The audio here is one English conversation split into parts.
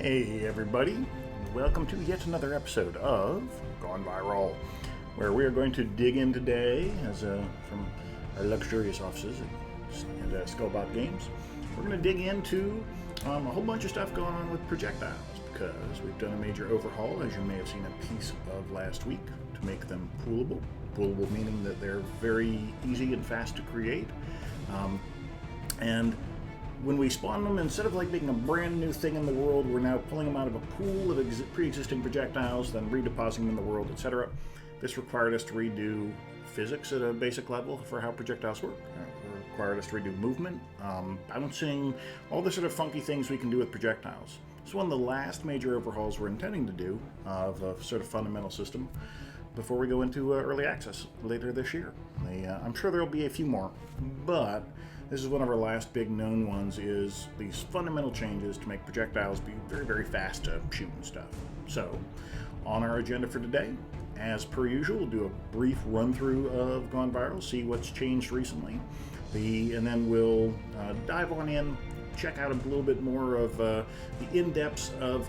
Hey everybody, welcome to yet another episode of Gone Viral, where we are going to dig in today from our luxurious offices at Skullbot Games. We're going to dig into a whole bunch of stuff going on with projectiles, because we've done a major overhaul, as you may have seen a piece of last week, to make them poolable. Poolable meaning that they're very easy and fast to create. And when we spawn them, instead of like making a brand new thing in the world, we're now pulling them out of a pool of pre-existing projectiles, then redepositing them in the world, etc. This required us to redo physics at a basic level for how projectiles work. It required us to redo movement, bouncing, all the sort of funky things we can do with projectiles. It's one of the last major overhauls we're intending to do of a sort of fundamental system before we go into early access later this year. I'm sure there'll be a few more, but this is one of our last big known ones, is these fundamental changes to make projectiles be very, very fast to shoot and stuff. So, on our agenda for today, as per usual, we'll do a brief run-through of Gone Viral, see what's changed recently, and then we'll dive on in, check out a little bit more of the in-depths of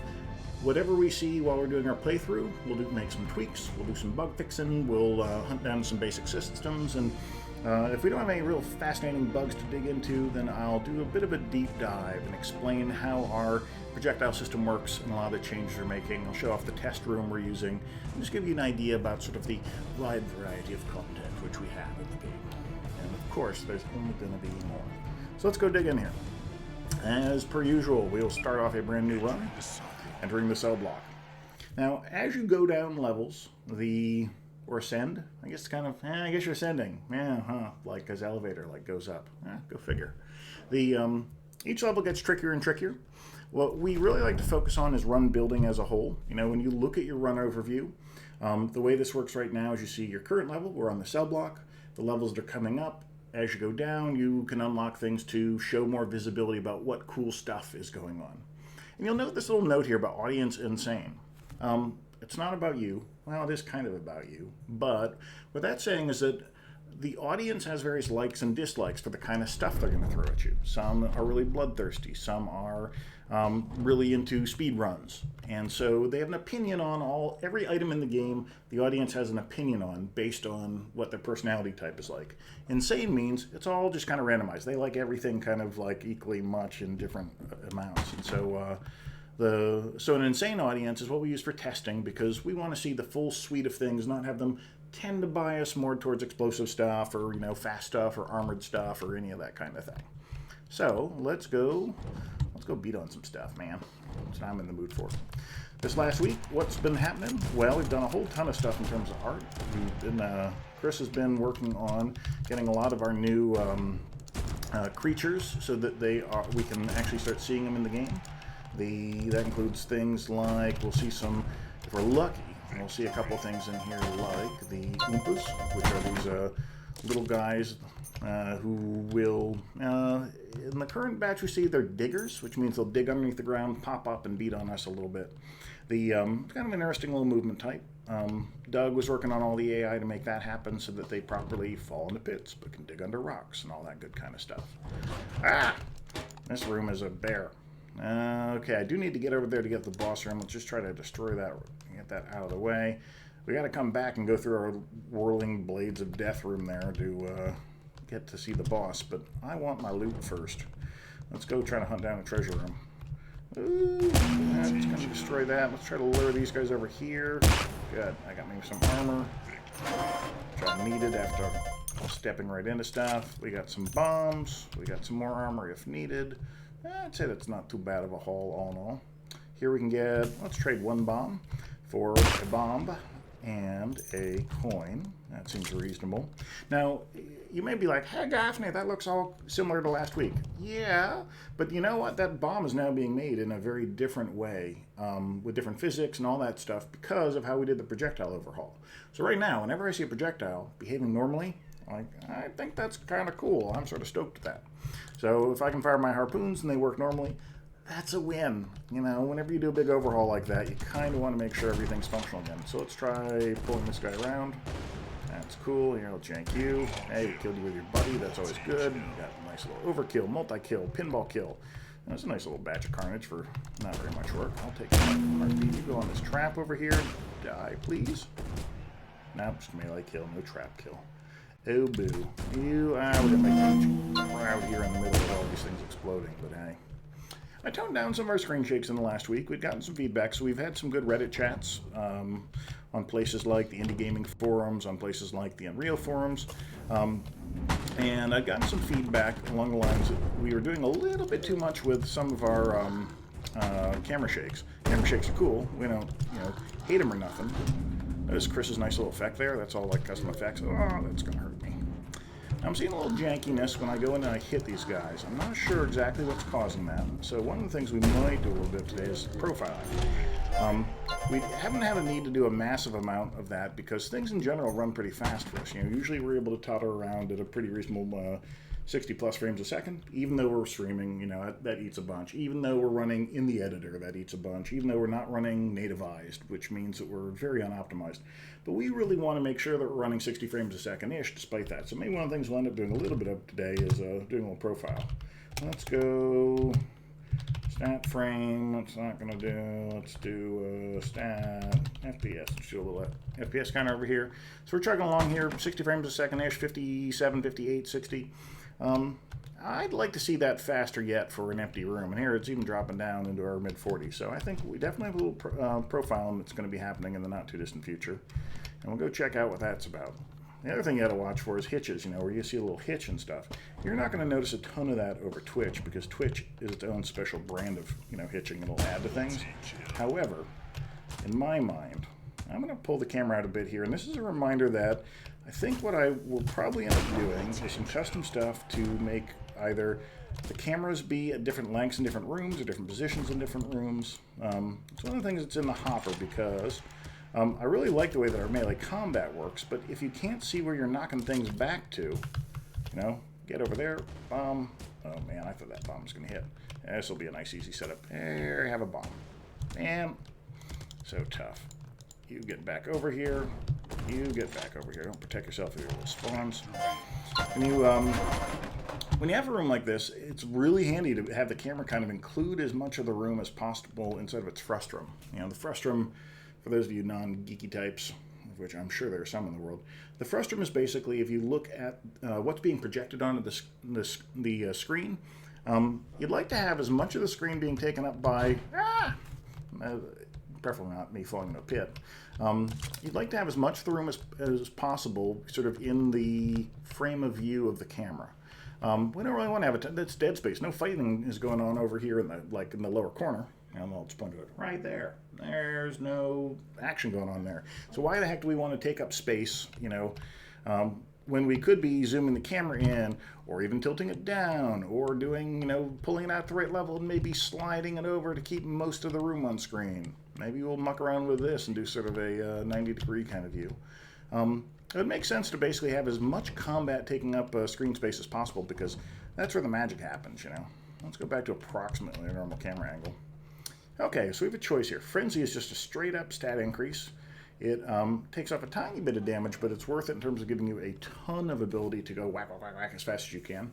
whatever we see while we're doing our playthrough. We'll make some tweaks, we'll do some bug fixing, we'll hunt down some basic systems, and if we don't have any real fascinating bugs to dig into, then I'll do a bit of a deep dive and explain how our projectile system works and a lot of the changes we're making. I'll show off the test room we're using, and just give you an idea about sort of the wide variety of content which we have in the game. And of course, there's only going to be more. So let's go dig in here. As per usual, we'll start off a brand new run, entering the cell block. Now, as you go down levels, or ascend, I guess it's kind of, I guess you're ascending. Yeah, like as elevator goes up. Go figure. Each level gets trickier and trickier. What we really like to focus on is run building as a whole. You know, when you look at your run overview, the way this works right now is you see your current level, we're on the cell block, the levels that are coming up. As you go down, you can unlock things to show more visibility about what cool stuff is going on. And you'll note this little note here about audience insane. It's not about you. Well, it is kind of about you. But what that's saying is that the audience has various likes and dislikes for the kind of stuff they're going to throw at you. Some are really bloodthirsty. Some are really into speed runs. And so they have an opinion on every item in the game. The audience has an opinion on based on what their personality type is like. Insane means it's all just kind of randomized. They like everything kind of like equally much in different amounts. And so So an insane audience is what we use for testing, because we want to see the full suite of things, not have them tend to bias more towards explosive stuff or, fast stuff or armored stuff or any of that kind of thing. So let's go beat on some stuff, man. That's what I'm in the mood for. This last week, what's been happening? Well, we've done a whole ton of stuff in terms of art. Chris has been working on getting a lot of our new creatures so that we can actually start seeing them in the game. That includes things like, we'll see some, if we're lucky, we'll see a couple things in here like the Oompas, which are these little guys who will, in the current batch we see, they're diggers, which means they'll dig underneath the ground, pop up, and beat on us a little bit. It's kind of an interesting little movement type. Doug was working on all the AI to make that happen so that they properly fall into pits, but can dig under rocks and all that good kind of stuff. This room is a bear. Okay, I do need to get over there to get the boss room. Let's just try to destroy that, get that out of the way. We got to come back and go through our whirling blades of death room there to get to see the boss, but I want my loot first. Let's go try to hunt down a treasure room. Ooh, that's going to destroy that. Let's try to lure these guys over here. Good, I got maybe some armor, which I needed after stepping right into stuff. We got some bombs. We got some more armor if needed. I'd say that's not too bad of a haul all in all. Here we can let's trade one bomb for a bomb and a coin. That seems reasonable. Now, you may be like, hey, Gaffney, that looks all similar to last week. Yeah, but you know what? That bomb is now being made in a very different way, with different physics and all that stuff, because of how we did the projectile overhaul. So right now, whenever I see a projectile behaving normally, I think that's kind of cool. I'm sort of stoked at that. So if I can fire my harpoons and they work normally, that's a win. Whenever you do a big overhaul like that, you kind of want to make sure everything's functional again. So let's try pulling this guy around. That's cool. Here, I'll jank you. Hey, we killed you with your buddy. That's always good. You got a nice little overkill, multi-kill, pinball kill. That's a nice little batch of carnage for not very much work. I'll take a heartbeat. You go on this trap over here. Die, please. Nope, just melee kill, no trap kill. Oh, boo. We're going to make a crowd here in the middle of all these things exploding, but hey. I toned down some of our screen shakes in the last week. We've gotten some feedback, so we've had some good Reddit chats on places like the Indie Gaming forums, on places like the Unreal forums. And I've gotten some feedback along the lines that we were doing a little bit too much with some of our camera shakes. Camera shakes are cool. We don't, hate them or nothing. Notice Chris's nice little effect there. That's all like custom effects. Oh, that's going to hurt me. I'm seeing a little jankiness when I go in and I hit these guys. I'm not sure exactly what's causing that. So one of the things we might do a little bit today is profiling. We haven't had a need to do a massive amount of that because things in general run pretty fast for us. Usually we're able to totter around at a pretty reasonable 60 plus frames a second. Even though we're streaming, that eats a bunch. Even though we're running in the editor, that eats a bunch. Even though we're not running nativized, which means that we're very unoptimized. But we really want to make sure that we're running 60 frames a second-ish despite that. So maybe one of the things we'll end up doing a little bit of today is doing a little profile. Let's go stat frame. What's not going to do? Let's do stat FPS. Let's do a little FPS counter over here. So we're chugging along here, 60 frames a second-ish, 57, 58, 60. I'd like to see that faster yet for an empty room. And here it's even dropping down into our mid-40s. So I think we definitely have a little profiling that's going to be happening in the not-too-distant future. And we'll go check out what that's about. The other thing you got to watch for is hitches, where you see a little hitch and stuff. You're not going to notice a ton of that over Twitch because Twitch is its own special brand of, hitching it'll add to things. However, in my mind, I'm going to pull the camera out a bit here. And this is a reminder that I think what I will probably end up doing is some custom stuff to make either the cameras be at different lengths in different rooms or different positions in different rooms. It's one of the things that's in the hopper because I really like the way that our melee combat works, but if you can't see where you're knocking things back to, get over there, bomb. Oh man, I thought that bomb was going to hit. This will be a nice easy setup. There you have a bomb. Bam. So tough. You get back over here. You get back over here. Don't protect yourself with your little spawns. When you have a room like this, it's really handy to have the camera kind of include as much of the room as possible inside of its frustrum. The frustrum, for those of you non-geeky types, of which I'm sure there are some in the world, the frustrum is basically if you look at what's being projected onto the screen, you'd like to have as much of the screen being taken up by, preferably not me falling in a pit. You'd like to have as much of the room as possible sort of in the frame of view of the camera. We don't really want to have that's dead space. No fighting is going on over here in the lower corner. I'll just point to it right there. There's no action going on there. So why the heck do we want to take up space, when we could be zooming the camera in or even tilting it down or doing, pulling it out at the right level and maybe sliding it over to keep most of the room on screen. Maybe we'll muck around with this and do sort of a 90-degree kind of view. It would make sense to basically have as much combat taking up screen space as possible because that's where the magic happens, Let's go back to approximately a normal camera angle. Okay, so we have a choice here. Frenzy is just a straight-up stat increase. It takes off a tiny bit of damage, but it's worth it in terms of giving you a ton of ability to go whack, whack, whack, whack as fast as you can.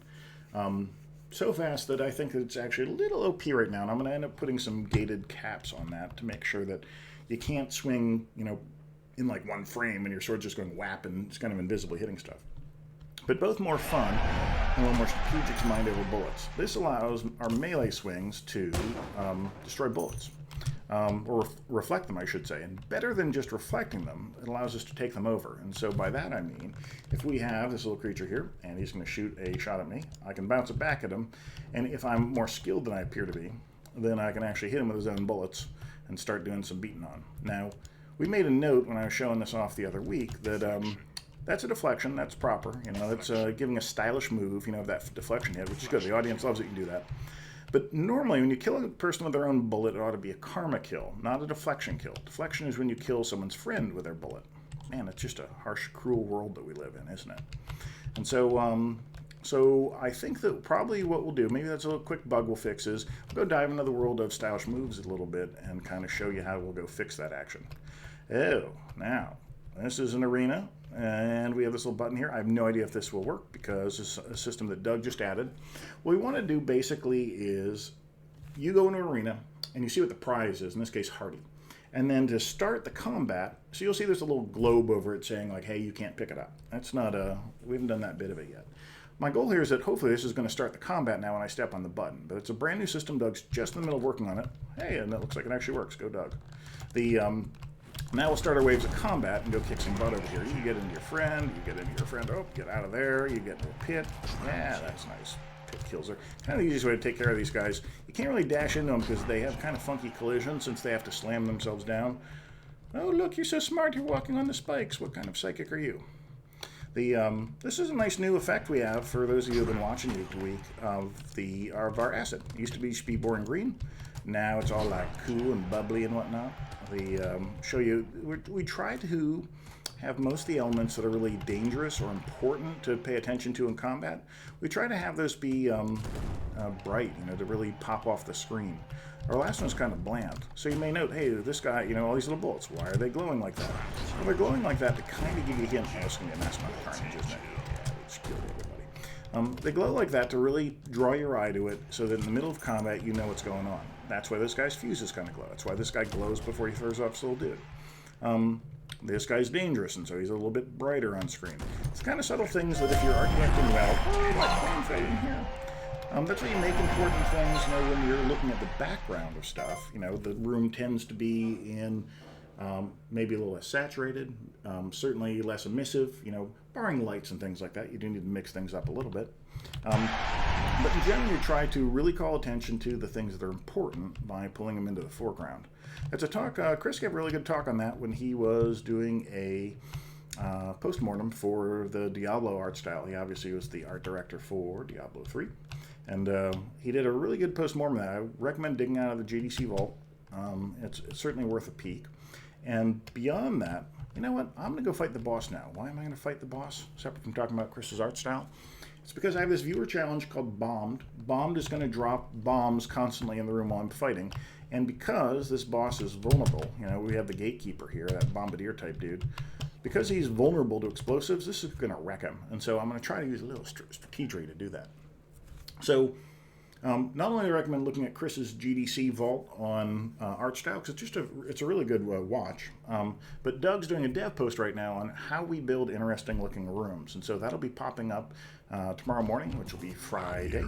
So fast that I think that it's actually a little OP right now, and I'm going to end up putting some gated caps on that to make sure that you can't swing, in like one frame and your sword's just going whap and it's kind of invisibly hitting stuff. But both more fun and a little more strategic to mind over bullets. This allows our melee swings to destroy bullets. Or reflect them, I should say. And better than just reflecting them, it allows us to take them over. And so by that I mean, if we have this little creature here, and he's going to shoot a shot at me, I can bounce it back at him, and if I'm more skilled than I appear to be, then I can actually hit him with his own bullets and start doing some beating on. Now, we made a note when I was showing this off the other week that that's a deflection, that's proper, that's giving a stylish move, that deflection hit, which is good. The audience loves it, you can do that. But normally, when you kill a person with their own bullet, it ought to be a karma kill, not a deflection kill. Deflection is when you kill someone's friend with their bullet. Man, it's just a harsh, cruel world that we live in, isn't it? And so, so I think that probably what we'll do, maybe that's a little quick bug we'll fix, is we'll go dive into the world of stylish moves a little bit and kind of show you how we'll go fix that action. Oh, now, this is an arena, and we have this little button here. I have no idea if this will work because it's a system that Doug just added. What we want to do basically is you go into an arena, and you see what the prize is, in this case, Hardy. And then to start the combat, so you'll see there's a little globe over it saying, like, hey, you can't pick it up. That's not we haven't done that bit of it yet. My goal here is that hopefully this is going to start the combat now when I step on the button. But it's a brand new system. Doug's just in the middle of working on it. Hey, and it looks like it actually works. Go, Doug. Now we'll start our waves of combat and go kick some butt over here. You get into your friend. Oh, get out of there. You get into a pit. Yeah, that's nice. Pit kills her. Kind of the easiest way to take care of these guys. You can't really dash into them because they have kind of funky collisions since they have to slam themselves down. Oh, look, you're so smart. You're walking on the spikes. What kind of psychic are you? This is a nice new effect we have for those of you who have been watching week to week of our acid. It used to be Speedborn Green. Now it's all like cool and bubbly and whatnot. Show you, we try to have most of the elements that are really dangerous or important to pay attention to in combat. We try to have those be bright, to really pop off the screen. Our last one's kind of bland. So you may note, hey, this guy, all these little bullets, why are they glowing like that? Well, they're glowing like that to kind of give you a hint. Oh, it's going to be a mass amount of carnage, isn't it? Yeah, we just killed everybody. They glow like that to really draw your eye to it so that in the middle of combat you know what's going on. That's why this guy's fuses kind of glow. That's why this guy glows before he throws off his little dude. This guy's dangerous, and so he's a little bit brighter on screen. It's kind of subtle things that if you're architecting well, flame fading here. That's why you make important things, when you're looking at the background of stuff. The room tends to be in maybe a little less saturated, certainly less emissive, barring lights and things like that. You do need to mix things up a little bit. But in general, you try to really call attention to the things that are important by pulling them into the foreground. It's a talk, Chris gave a really good talk on that when he was doing a postmortem for the Diablo art style. He obviously was the art director for Diablo 3. And he did a really good postmortem of that. I recommend digging out of the GDC vault. It's certainly worth a peek. And beyond that, you know what? I'm going to go fight the boss now. Why am I going to fight the boss, separate from talking about Chris's art style? It's because I have this viewer challenge called Bombed. Bombed is going to drop bombs constantly in the room while I'm fighting. And because this boss is vulnerable, we have the gatekeeper here, that bombardier type dude. Because he's vulnerable to explosives, this is going to wreck him. And so I'm going to try to use a little strategy to do that. So, not only do I recommend looking at Chris's GDC vault on art style, because it's a really good watch, but Doug's doing a dev post right now on how we build interesting looking rooms. And so that'll be popping up tomorrow morning, which will be Friday.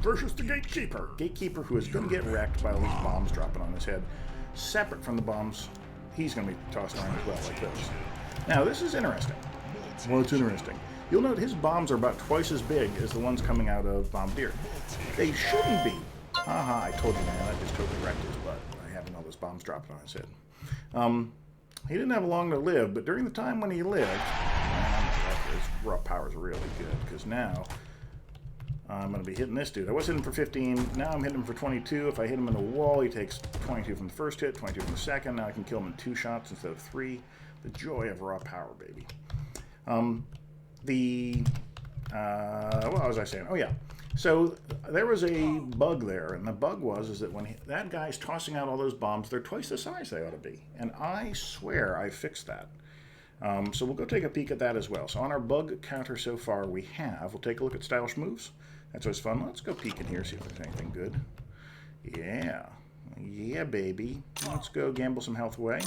Versus the Gatekeeper. Gatekeeper who is going to get wrecked by all these bombs dropping on his head. Separate from the bombs, he's going to be tossed around as well, like this. Now, this is interesting. Well, it's interesting. You'll note his bombs are about twice as big as the ones coming out of Bombardier. They shouldn't be. Haha, I told you, man, that just totally wrecked his butt by having all those bombs dropping on his head. He didn't have long to live, but during the time when he lived, his raw power's really good, because now I'm going to be hitting this dude. I was hitting for 15, now I'm hitting him for 22. If I hit him in the wall, he takes 22 from the first hit, 22 from the second. Now I can kill him in 2 shots instead of 3. The joy of raw power, baby. What was I saying? Oh yeah. So there was a bug there, and the bug is that when that guy's tossing out all those bombs, they're twice the size they ought to be. And I swear I fixed that. So we'll go take a peek at that as well. So on our bug counter so far we'll take a look at stylish moves. That's always fun. Let's go peek in here, see if there's anything good. Yeah, baby. Let's go gamble some health away.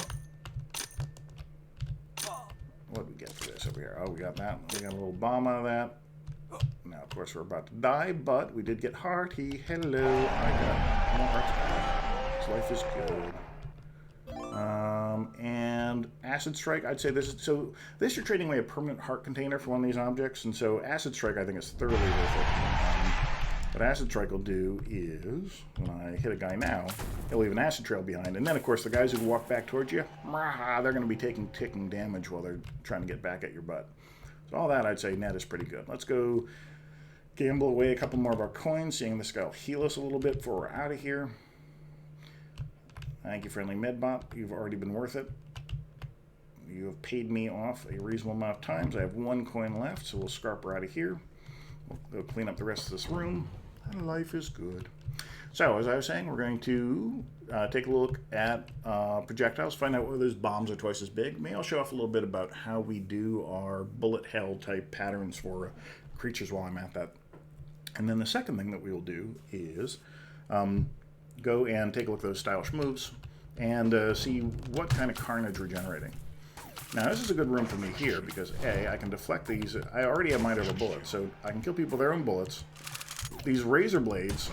What do we get for this over here? Oh, we got that. We got a little bomb out of that. Now, of course, we're about to die, but we did get hearty. Hello. I got more hearts back. This life is good. And Acid Strike, I'd say this is... So, this you're trading away a permanent heart container for one of these objects, and so Acid Strike, I think, is thoroughly worth it. What Acid Strike will do is, when I hit a guy now, he'll leave an acid trail behind. And then, of course, the guys who walk back towards you, they're going to be taking ticking damage while they're trying to get back at your butt. So all that, I'd say, net is pretty good. Let's go gamble away a couple more of our coins, seeing this guy will heal us a little bit before we're out of here. Thank you, friendly Medbot. You've already been worth it. You have paid me off a reasonable amount of times. I have 1 coin left, so we'll scarper out of here. We'll go clean up the rest of this room. And life is good. So, as I was saying, we're going to take a look at projectiles, find out whether those bombs are twice as big. Maybe I'll show off a little bit about how we do our bullet hell type patterns for creatures while I'm at that. And then the second thing that we will do is go and take a look at those stylish moves and see what kind of carnage we're generating. Now, this is a good room for me here because, A, I can deflect these. I already have mind over bullets, so I can kill people with their own bullets. These razor blades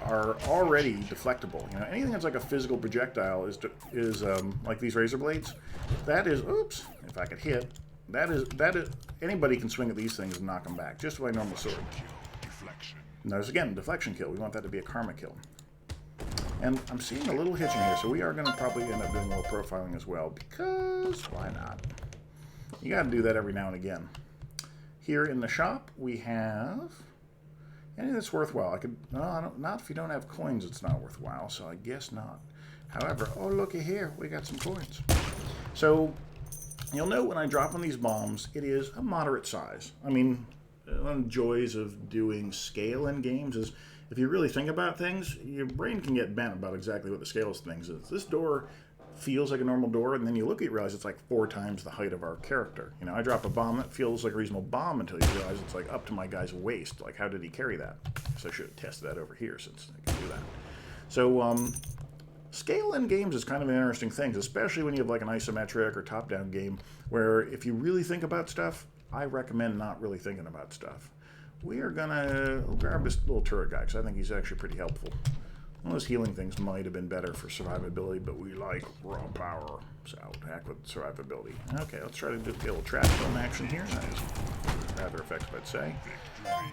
are already deflectable. You know, anything that's like a physical projectile is like these razor blades. That is, oops, if I could hit, that is, anybody can swing at these things and knock them back, just with my normal sword. Notice again, deflection kill. We want that to be a karma kill. And I'm seeing a little hitching here, so we are going to probably end up doing a little profiling as well, because why not? You got to do that every now and again. Here in the shop, we have anything that's worthwhile. I could, no, not if you don't have coins, it's not worthwhile, so I guess not. However, oh, looky here, we got some coins. So, you'll note when I drop on these bombs, it is a moderate size. I mean, one of the joys of doing scale in games is if you really think about things, your brain can get bent about exactly what the scale of things is. This door feels like a normal door, and then you look at it and realize it's like 4 times the height of our character. You know, I drop a bomb that feels like a reasonable bomb until you realize it's like up to my guy's waist. Like, how did he carry that? So I should have tested that over here since I can do that. So, scale in games is kind of an interesting thing, especially when you have like an isometric or top-down game, where if you really think about stuff, I recommend not really thinking about stuff. We are gonna grab this little turret guy because I think he's actually pretty helpful. One of those healing things might have been better for survivability, but we like raw power, so heck with survivability. Okay, let's try to do a little trap film action here. That is rather effective, I'd say.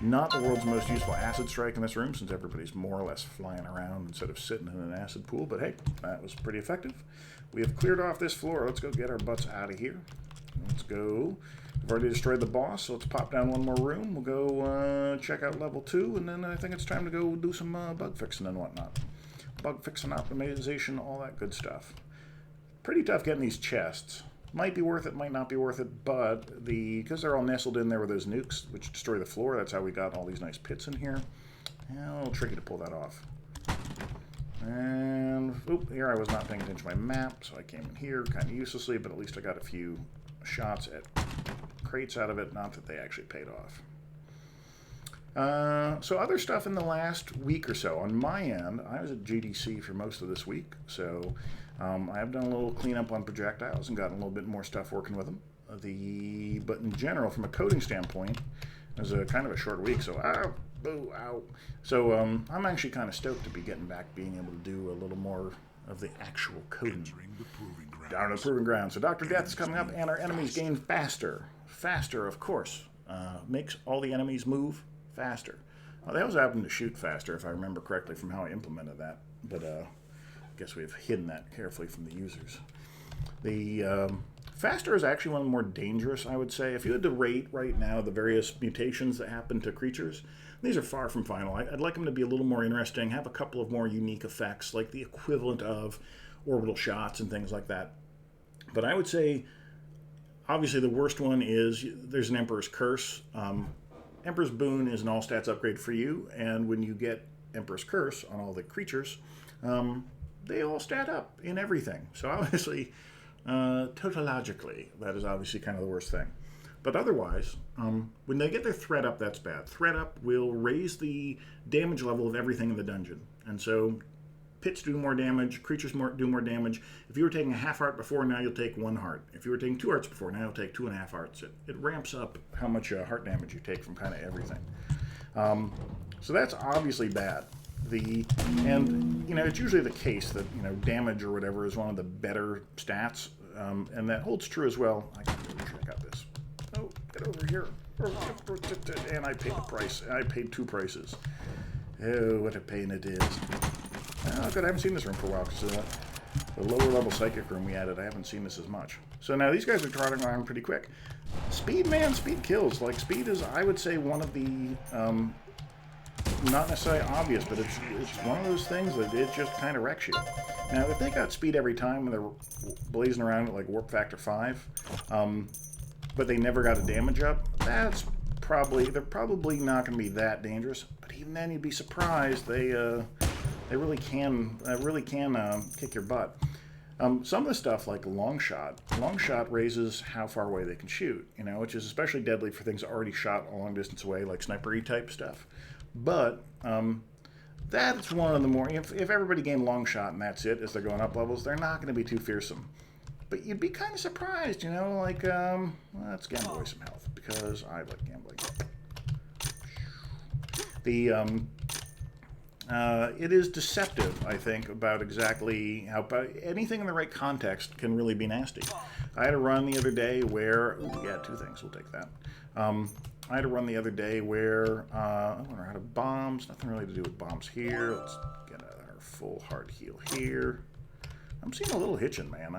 Not the world's most useful acid strike in this room, since everybody's more or less flying around instead of sitting in an acid pool, but hey, that was pretty effective. We have cleared off this floor. Let's go get our butts out of here. Let's go. We've already destroyed the boss, so let's pop down one more room. We'll go check out level 2, and then I think it's time to go do some bug fixing and whatnot. Bug fixing, optimization, all that good stuff. Pretty tough getting these chests. Might be worth it, might not be worth it, but because they're all nestled in there with those nukes, which destroy the floor, that's how we got all these nice pits in here. A little tricky to pull that off. And, oop, here I was not paying attention to my map, so I came in here kind of uselessly, but at least I got a few shots at crates out of it, not that they actually paid off. So other stuff in the last week or so. On my end, I was at GDC for most of this week, so I have done a little cleanup on projectiles and gotten a little bit more stuff working with them. But in general, from a coding standpoint, it was a kind of a short week, so ow, boo, ow. So I'm actually kind of stoked to be getting back, being able to do a little more of the actual coding. Down to the proving ground. So Dr. Death is coming up, and our enemies gain faster. Faster, of course. Makes all the enemies move faster. They also happen to shoot faster, if I remember correctly from how I implemented that. But I guess we've hidden that carefully from the users. The faster is actually one of the more dangerous, I would say. If you had to rate right now the various mutations that happen to creatures, these are far from final. I'd like them to be a little more interesting, have a couple of more unique effects, like the equivalent of orbital shots and things like that. But I would say, obviously, the worst one is there's an Emperor's Curse. Emperor's Boon is an all-stats upgrade for you, and when you get Emperor's Curse on all the creatures, they all stat up in everything. So obviously, tautologically, that is obviously kind of the worst thing. But otherwise, when they get their threat up, that's bad. Threat up will raise the damage level of everything in the dungeon. And so pits do more damage, creatures do more damage. If you were taking a half heart before, now you'll take 1 heart. If you were taking 2 hearts before, now you'll take 2.5 hearts. It ramps up how much heart damage you take from kind of everything. So that's obviously bad. And you know, it's usually the case that, you know, damage or whatever is one of the better stats, and that holds true as well. I gotta make sure I got this. Oh, get over here. And I paid the price. I paid 2 prices. Oh, what a pain it is. Oh, good. I haven't seen this room for a while because the lower level psychic room we added, I haven't seen this as much. So now these guys are trotting around pretty quick. Speed, man, speed kills. Like, speed is, I would say, one of the, not necessarily obvious, but it's one of those things that it just kind of wrecks you. Now, if they got speed every time when they're blazing around at like warp factor 5, but they never got a damage up, they're probably not going to be that dangerous. But even then, you'd be surprised. They really can kick your butt. Some of the stuff like long shot raises how far away they can shoot, you know, which is especially deadly for things already shot a long distance away, like sniper-y type stuff. But That's one of the more... If everybody gained long shot and that's it as they're going up levels, they're not going to be too fearsome. But you'd be kind of surprised, you know, like, let's gamble away some health, because I like gambling. It is deceptive, I think, about exactly how... anything in the right context can really be nasty. I had a run the other day where... Ooh, yeah, 2 things, we'll take that. I had a run the other day where I wonder how to bombs. Nothing really to do with bombs here. Let's get our full hard heal here. I'm seeing a little hitching, man.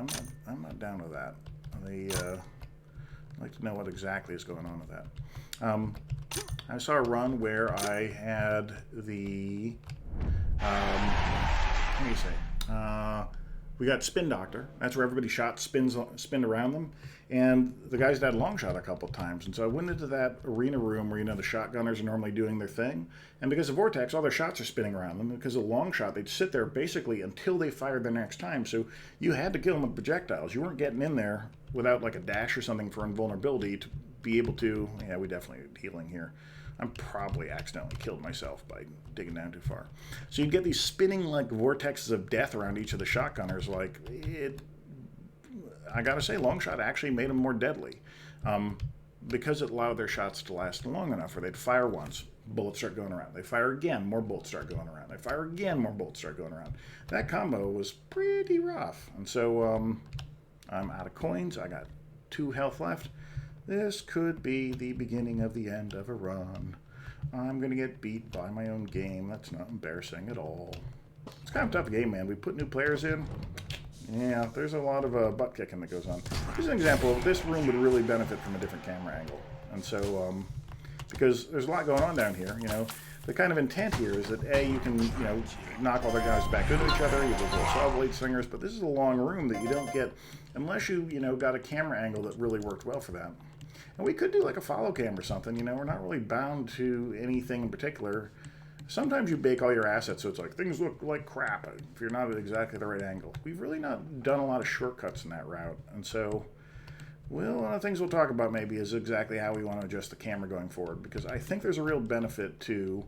I'm not down with that. I'd like to know what exactly is going on with that. I saw a run where I had the what do you say? We got Spin Doctor. That's where everybody spinned around them. And the guys had long shot a couple of times. And so I went into that arena room where, you know, the shotgunners are normally doing their thing. And because of Vortex, all their shots are spinning around them. And because of long shot, they'd sit there basically until they fired their next time. So you had to kill them with projectiles. You weren't getting in there without like a dash or something for invulnerability to be able to... Yeah, we definitely need healing here. I'm probably accidentally killed myself by digging down too far. So you'd get these spinning like vortexes of death around each of the shotgunners. Like, I gotta say, long shot actually made them more deadly. Because it allowed their shots to last long enough where they'd fire once, bullets start going around. They fire again, more bullets start going around. They fire again, more bullets start going around. That combo was pretty rough. And so I'm out of coins. I got 2 health left. This could be the beginning of the end of a run. I'm going to get beat by my own game. That's not embarrassing at all. It's kind of a tough game, man. We put new players in. Yeah, there's a lot of butt kicking that goes on. Here's an example. This room would really benefit from a different camera angle. And so, because there's a lot going on down here, you know. The kind of intent here is that, A, you can, you know, knock all the guys back into each other. You have those little saw blade slingers. But this is a long room that you don't get unless you, you know, got a camera angle that really worked well for that. And we could do like a follow cam or something, you know, we're not really bound to anything in particular. Sometimes you bake all your assets so it's like things look like crap if you're not at exactly the right angle. We've really not done a lot of shortcuts in that route. And so, well, one of the things we'll talk about maybe is exactly how we want to adjust the camera going forward, because I think there's a real benefit to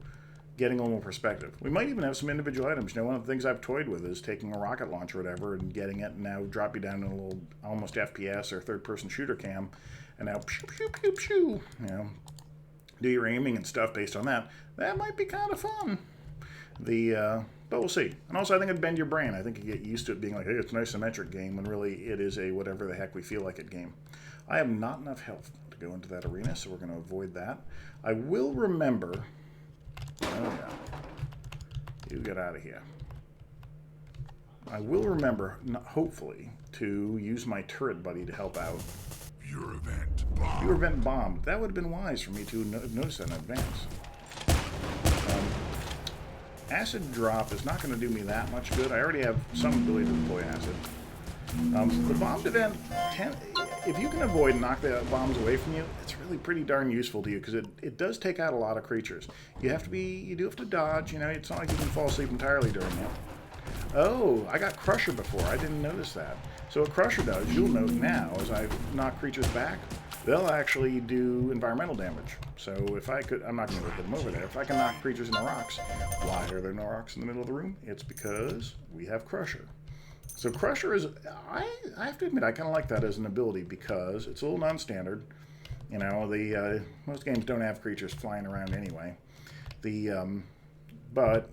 getting a little more perspective. We might even have some individual items. You know, one of the things I've toyed with is taking a rocket launcher or whatever and getting it and now drop you down in a little almost FPS or third-person shooter cam. And now, pew, pew, pew, pew, you know, do your aiming and stuff based on that. That might be kind of fun. But we'll see. And also, I think it'd bend your brain. I think you get used to it being like, hey, it's an isometric game, when really it is a whatever the heck we feel like it game. I have not enough health to go into that arena, so we're going to avoid that. I will remember... Oh, yeah. You get out of here. I will remember, hopefully, to use my turret buddy to help out. Your event bombed. Your event bombed. That would have been wise for me to notice that in advance. Acid drop is not going to do me that much good. I already have some ability to deploy acid. The bombed event, if you can avoid and knock the bombs away from you, it's really pretty darn useful to you, because it does take out a lot of creatures. You do have to dodge, you know, it's not like you can fall asleep entirely during it. Oh, I got Crusher before. I didn't notice that. So what Crusher does, you'll note now, as I knock creatures back, they'll actually do environmental damage. So if I could, I'm not going to hit them over there. If I can knock creatures into rocks, why are there no rocks in the middle of the room? It's because we have Crusher. So Crusher is, I have to admit, I kind of like that as an ability, because it's a little non-standard. You know, most games don't have creatures flying around anyway. But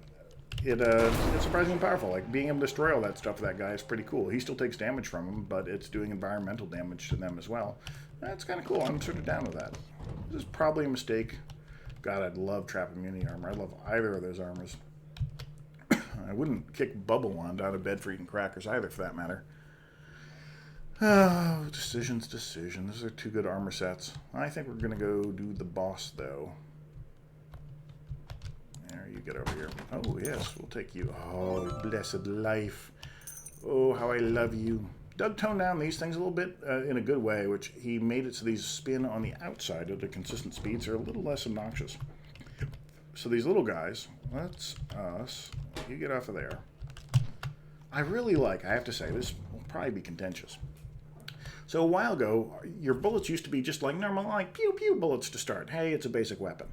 it's surprisingly powerful. Like, being able to destroy all that stuff with that guy is pretty cool. He still takes damage from them, but it's doing environmental damage to them as well. That's kind of cool. I'm sort of down with that. This is probably a mistake. God, I'd love Trap Immunity Armor. I'd love either of those armors. I wouldn't kick Bubble Wand out of bed for eating crackers either, for that matter. Oh, decisions. Those are 2 good armor sets. I think we're going to go do the boss, though. There, you get over here. Oh, yes, we'll take you. Oh, blessed life. Oh, how I love you. Doug toned down these things a little bit in a good way, which he made it so these spin on the outside at a consistent speed, so they're a little less obnoxious. So these little guys, that's us. You get off of there. I really like, I have to say, this will probably be contentious. So a while ago, your bullets used to be just like normal, like pew-pew bullets to start. Hey, it's a basic weapon.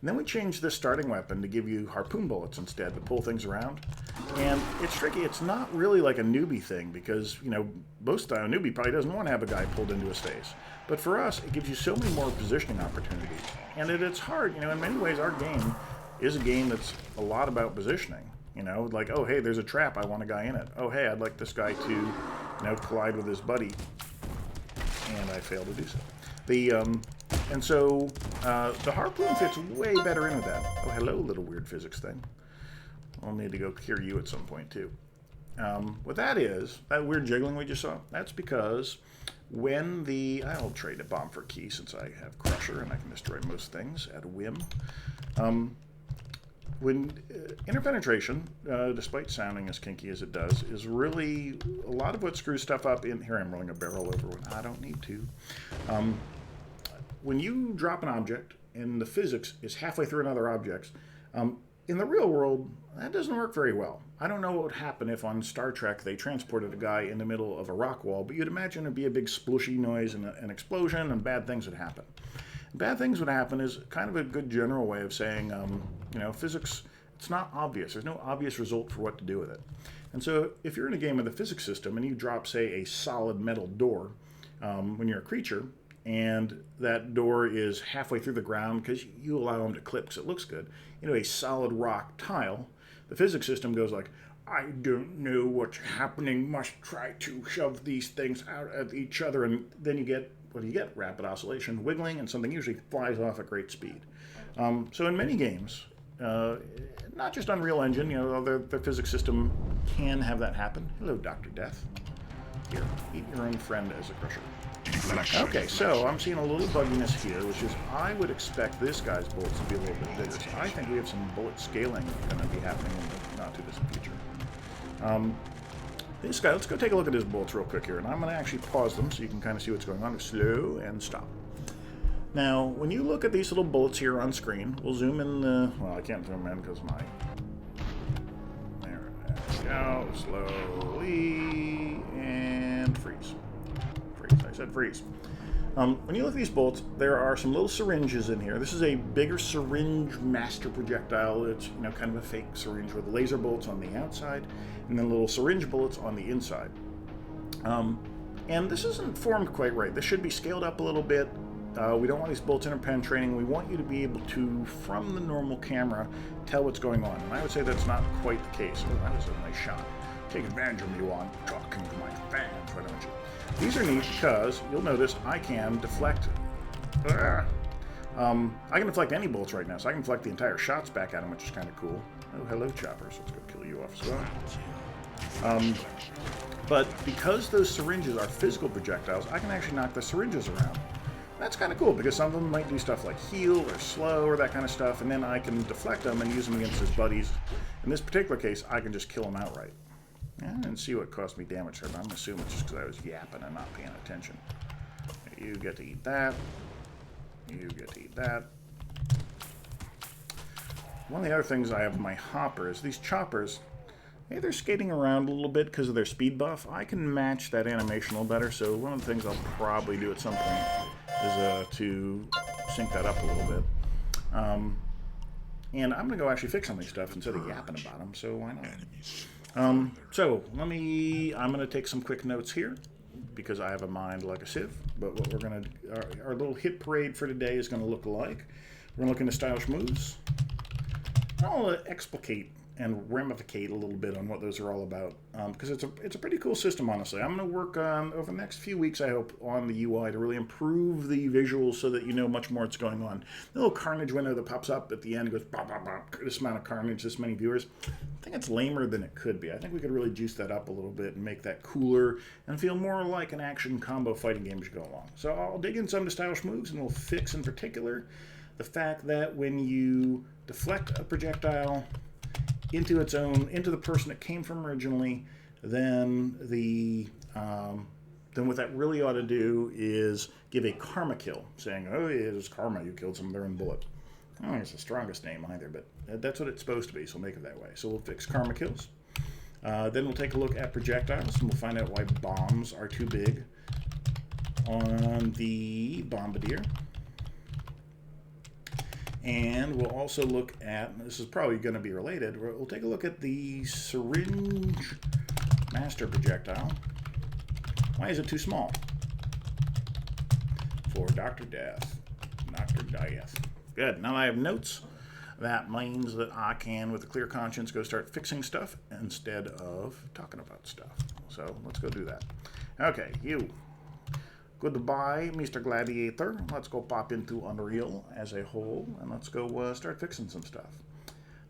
And then we changed this starting weapon to give you harpoon bullets instead to pull things around. And it's tricky. It's not really like a newbie thing because, you know, most of the time a newbie probably doesn't want to have a guy pulled into his face. But for us, it gives you so many more positioning opportunities. And it's hard. You know, in many ways, our game is a game that's a lot about positioning. You know, like, oh, hey, there's a trap. I want a guy in it. Oh, hey, I'd like this guy to, you know, collide with his buddy. And I failed to do so. And so the harpoon fits way better into that. Oh, hello, little weird physics thing. I'll need to go cure you at some point, too. What that is, that weird jiggling we just saw, that's because when I'll trade a bomb for a key since I have Crusher and I can destroy most things at a whim. When interpenetration, despite sounding as kinky as it does, is really a lot of what screws stuff up in... Here I'm rolling a barrel over when I don't need to. When you drop an object and the physics is halfway through another object, in the real world, that doesn't work very well. I don't know what would happen if on Star Trek they transported a guy in the middle of a rock wall, but you'd imagine it'd be a big splooshy noise and an explosion and bad things would happen. Bad things would happen is kind of a good general way of saying, you know, physics, it's not obvious. There's no obvious result for what to do with it. And so if you're in a game with a physics system and you drop, say, a solid metal door when you're a creature, and that door is halfway through the ground because you allow them to clip because it looks good, you know, a solid rock tile, the physics system goes like, I don't know what's happening, must try to shove these things out at each other, and then you get, what do you get? Rapid oscillation, wiggling, and something usually flies off at great speed. So in many games, not just Unreal Engine, you know, their physics system can have that happen. Hello, Dr. Death. Here, eat your own friend as a crusher. Okay, so I'm seeing a little bugginess here, which is I would expect this guy's bullets to be a little bit bigger. So I think we have some bullet scaling going to be happening in the not-too-distant future. This guy, let's go take a look at his bullets real quick here, and I'm going to actually pause them so you can kind of see what's going on. Slow and stop. Now, when you look at these little bullets here on screen, we'll zoom in well, I can't zoom in because my... There we go. Slowly, and freeze. I said freeze. When you look at these bolts, there are some little syringes in here. This is a bigger syringe master projectile. It's, you know, kind of a fake syringe with laser bullets on the outside and then little syringe bullets on the inside. And this isn't formed quite right. This should be scaled up a little bit. We don't want these bolts interpenetrating. We want you to be able to, from the normal camera, tell what's going on. And I would say that's not quite the case. Oh, that was a nice shot. Take advantage of me while I'm talking to my fans, why don't you? These are neat because you'll notice I can deflect. I can deflect any bolts right now, so I can deflect the entire shots back at them, which is kind of cool. Oh, hello, choppers. Let's go kill you off as well. But because those syringes are physical projectiles, I can actually knock the syringes around. That's kind of cool because some of them might do stuff like heal or slow or that kind of stuff, and then I can deflect them and use them against his buddies. In this particular case, I can just kill them outright. I didn't see what cost me damage there, but I'm assuming it's just because I was yapping and not paying attention. You get to eat that. You get to eat that. One of the other things I have in my hopper is these choppers. Hey, they're skating around a little bit because of their speed buff. I can match that animation a little better, so one of the things I'll probably do at some point is to sync that up a little bit. And I'm going to go actually fix some of these stuff instead of yapping about them, so why not? So I'm going to take some quick notes here because I have a mind like a sieve. But what we're going to, our little hit parade for today is going to look like. We're going to look into stylish moves. I'll explicate and ramificate a little bit on what those are all about because it's a pretty cool system, honestly. I'm going to work over the next few weeks, I hope, on the UI to really improve the visuals so that you know much more what's going on. The little carnage window that pops up at the end goes, bop, bop, bop, this amount of carnage, this many viewers. I think it's lamer than it could be. I think we could really juice that up a little bit and make that cooler and feel more like an action combo fighting game as you go along. So I'll dig in some to stylish moves, and we'll fix in particular the fact that when you deflect a projectile into the person it came from originally, then what that really ought to do is give a karma kill, saying, oh, it was karma, you killed someone with their own bullet. I don't think it's the strongest name either, but that's what it's supposed to be, so we'll make it that way. So we'll fix karma kills. Then we'll take a look at projectiles, and we'll find out why bombs are too big on the bombardier. And we'll also look at, this is probably going to be related, we'll take a look at the syringe master projectile. Why is it too small? For Dr. Death. Dr. Death. Good. Now I have notes. That means that I can, with a clear conscience, go start fixing stuff instead of talking about stuff. So let's go do that. Okay, you. Goodbye, Mr. Gladiator. Let's go pop into Unreal as a whole, and let's go start fixing some stuff.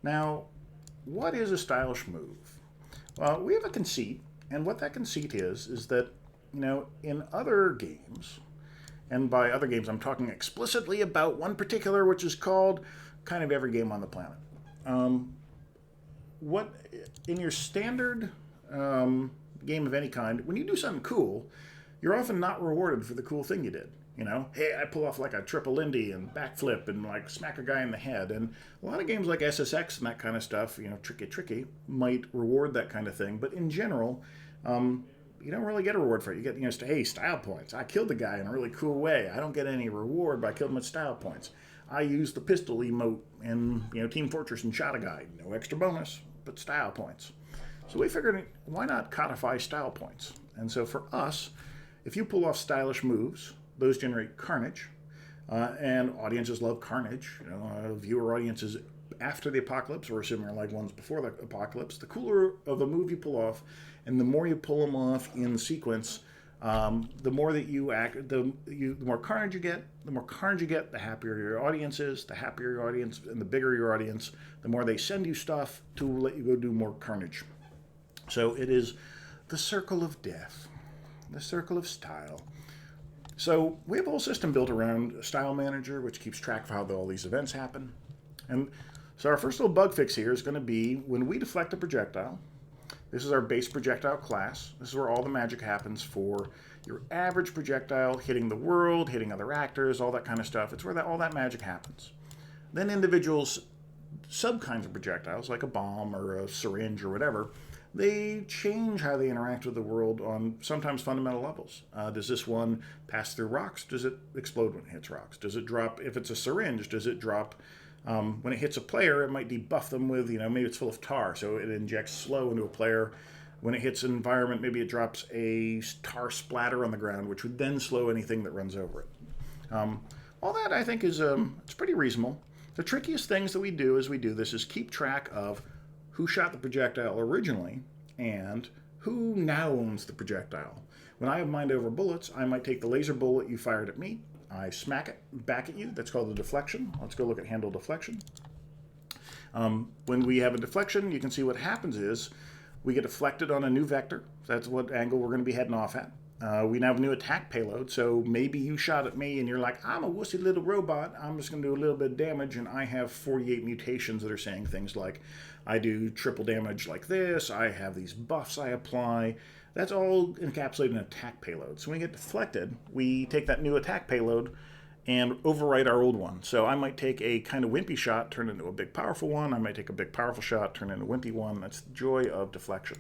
Now, what is a stylish move? Well, we have a conceit, and what that conceit is that, you know, in other games, and by other games I'm talking explicitly about one particular, which is called kind of every game on the planet. What in your standard game of any kind, when you do something cool, you're often not rewarded for the cool thing you did. You know, hey, I pull off like a triple Indy and backflip and like smack a guy in the head. And a lot of games like SSX and that kind of stuff, you know, tricky, might reward that kind of thing. But in general, you don't really get a reward for it. You get, you know, hey, style points. I killed the guy in a really cool way. I don't get any reward, but I killed him with style points. I used the pistol emote in, you know, Team Fortress and shot a guy. No extra bonus, but style points. So we figured, why not codify style points? And so for us, if you pull off stylish moves, those generate carnage, and audiences love carnage. You know, viewer audiences after the apocalypse, or assuming like ones before the apocalypse, the cooler of a move you pull off, and the more you pull them off in sequence, the more that you act, the more carnage you get. The more carnage you get, the happier your audience is. The happier your audience, and the bigger your audience, the more they send you stuff to let you go do more carnage. So it is the circle of death. The circle of style. So we have a whole system built around a style manager, which keeps track of how all these events happen. And so our first little bug fix here is going to be when we deflect a projectile. This is our base projectile class. This is where all the magic happens for your average projectile, hitting the world, hitting other actors, all that kind of stuff. It's where all that magic happens. Then individual sub-kinds of projectiles, like a bomb or a syringe or whatever, they change how they interact with the world on sometimes fundamental levels. Does this one pass through rocks? Does it explode when it hits rocks? Does it drop, if it's a syringe, does it drop, when it hits a player, it might debuff them with, you know, maybe it's full of tar, so it injects slow into a player. When it hits an environment, maybe it drops a tar splatter on the ground, which would then slow anything that runs over it. All that, I think, is it's pretty reasonable. The trickiest things that we do as we do this is keep track of who shot the projectile originally, and who now owns the projectile. When I have mind over bullets, I might take the laser bullet you fired at me, I smack it back at you. That's called a deflection. Let's go look at handle deflection. When we have a deflection, you can see what happens is we get deflected on a new vector. That's what angle we're going to be heading off at. We now have a new attack payload, so maybe you shot at me and you're like, I'm a wussy little robot, I'm just going to do a little bit of damage, and I have 48 mutations that are saying things like, I do triple damage like this, I have these buffs I apply. That's all encapsulated in an attack payload. So when we get deflected, we take that new attack payload and overwrite our old one. So I might take a kind of wimpy shot, turn it into a big powerful one. I might take a big powerful shot, turn it into a wimpy one. That's the joy of deflection.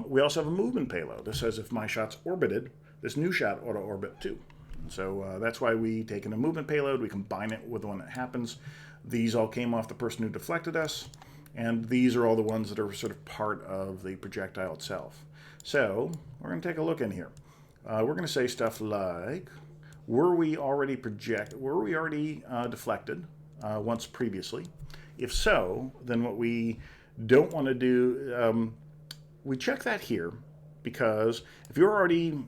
We also have a movement payload. This says if my shot's orbited, this new shot ought to orbit too. So that's why we take in a movement payload, we combine it with the one that happens. These all came off the person who deflected us, and these are all the ones that are sort of part of the projectile itself. So we're going to take a look in here. We're going to say stuff like, were we already deflected once previously? If so, then what we don't want to do, we check that here, because if you're already,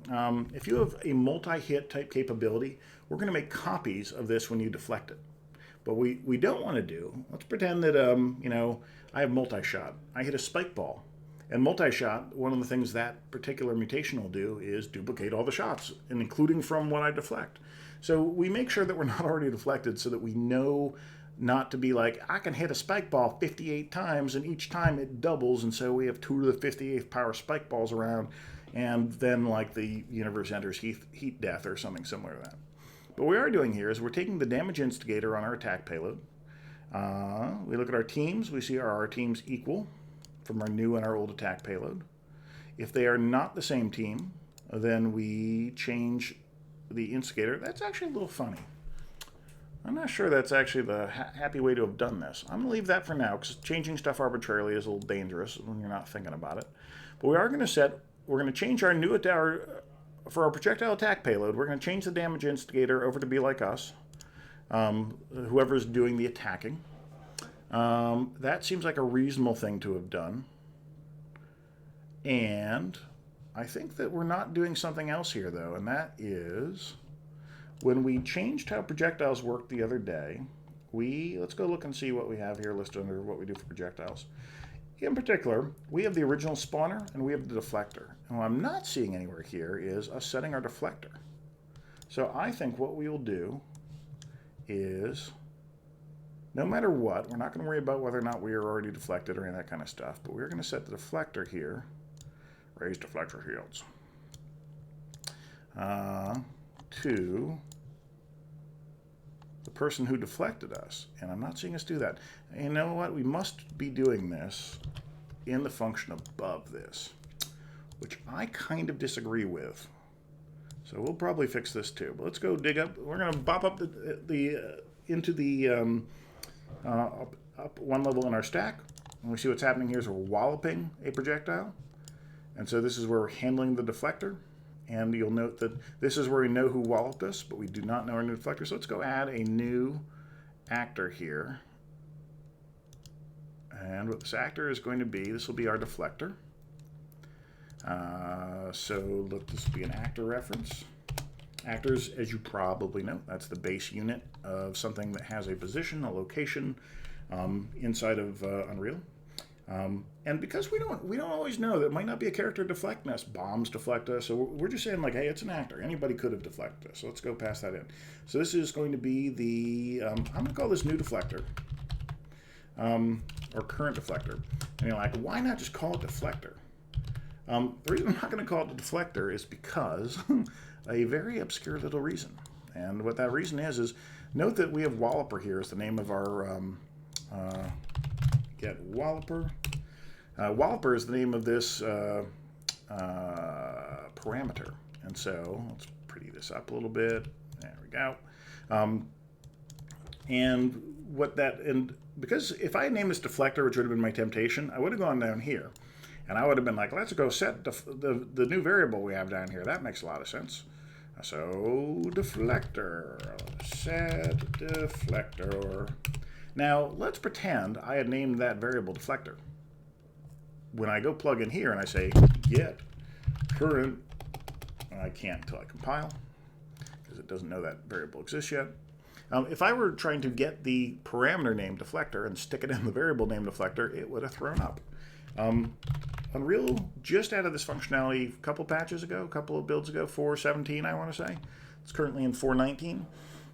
if you have a multi-hit type capability, we're going to make copies of this when you deflect it. But we don't want to do, let's pretend that, you know, I have multi-shot. I hit a spike ball. And multi-shot, one of the things that particular mutation will do is duplicate all the shots, and including from what I deflect. So we make sure that we're not already deflected so that we know not to be like, I can hit a spike ball 58 times, and each time it doubles, and so we have 2 to the 58th power spike balls around, and then like the universe enters heat death or something similar to that. But what we are doing here is we're taking the damage instigator on our attack payload. We look at our teams. We see are our teams equal from our new and our old attack payload. If they are not the same team, then we change the instigator. That's actually a little funny. I'm not sure that's actually the happy way to have done this. I'm going to leave that for now, because changing stuff arbitrarily is a little dangerous when you're not thinking about it. But we are going to we're going to change our new for our projectile attack payload, we're going to change the damage instigator over to be like us, whoever's doing the attacking. That seems like a reasonable thing to have done. And I think that we're not doing something else here, though, and that is when we changed how projectiles worked the other day, let's go look and see what we have here listed under what we do for projectiles. In particular, we have the original spawner and we have the deflector. And what I'm not seeing anywhere here is us setting our deflector. So I think what we will do is, no matter what, we're not going to worry about whether or not we are already deflected or any of that kind of stuff, but we're going to set the deflector here, raise deflector shields, to the person who deflected us. And I'm not seeing us do that. And you know what? We must be doing this in the function above this, which I kind of disagree with. So we'll probably fix this too. But let's go dig up. We're going to bop up into the up one level in our stack. And we see what's happening here is we're walloping a projectile. And so this is where we're handling the deflector. And you'll note that this is where we know who walloped us, but we do not know our new deflector. So let's go add a new actor here. And what this actor is going to be, this will be our deflector. So look, this will be an actor reference. Actors, as you probably know, that's the base unit of something that has a position, a location inside of Unreal. And because we don't always know, that might not be a character deflecting us. Bombs deflect us, so we're just saying like, hey, it's an actor. Anybody could have deflected us. So let's go pass that in. So this is going to be the I'm going to call this new deflector, or current deflector. And you're like, why not just call it deflector? The reason I'm not going to call it the deflector is because a very obscure little reason. And what that reason is note that we have Walloper here as the name of our get Walloper. Walloper is the name of this parameter. And so let's pretty this up a little bit. There we go. And because if I had named this deflector, which would have been my temptation, I would have gone down here. And I would have been like, let's go set the new variable we have down here. That makes a lot of sense. So deflector, set deflector. Now let's pretend I had named that variable deflector. When I go plug in here and I say get current, I can't until I compile because it doesn't know that variable exists yet. If I were trying to get the parameter name deflector and stick it in the variable name deflector, it would have thrown up. Unreal just added this functionality a couple patches ago, a couple of builds ago, 4.17 I want to say. It's currently in 4.19,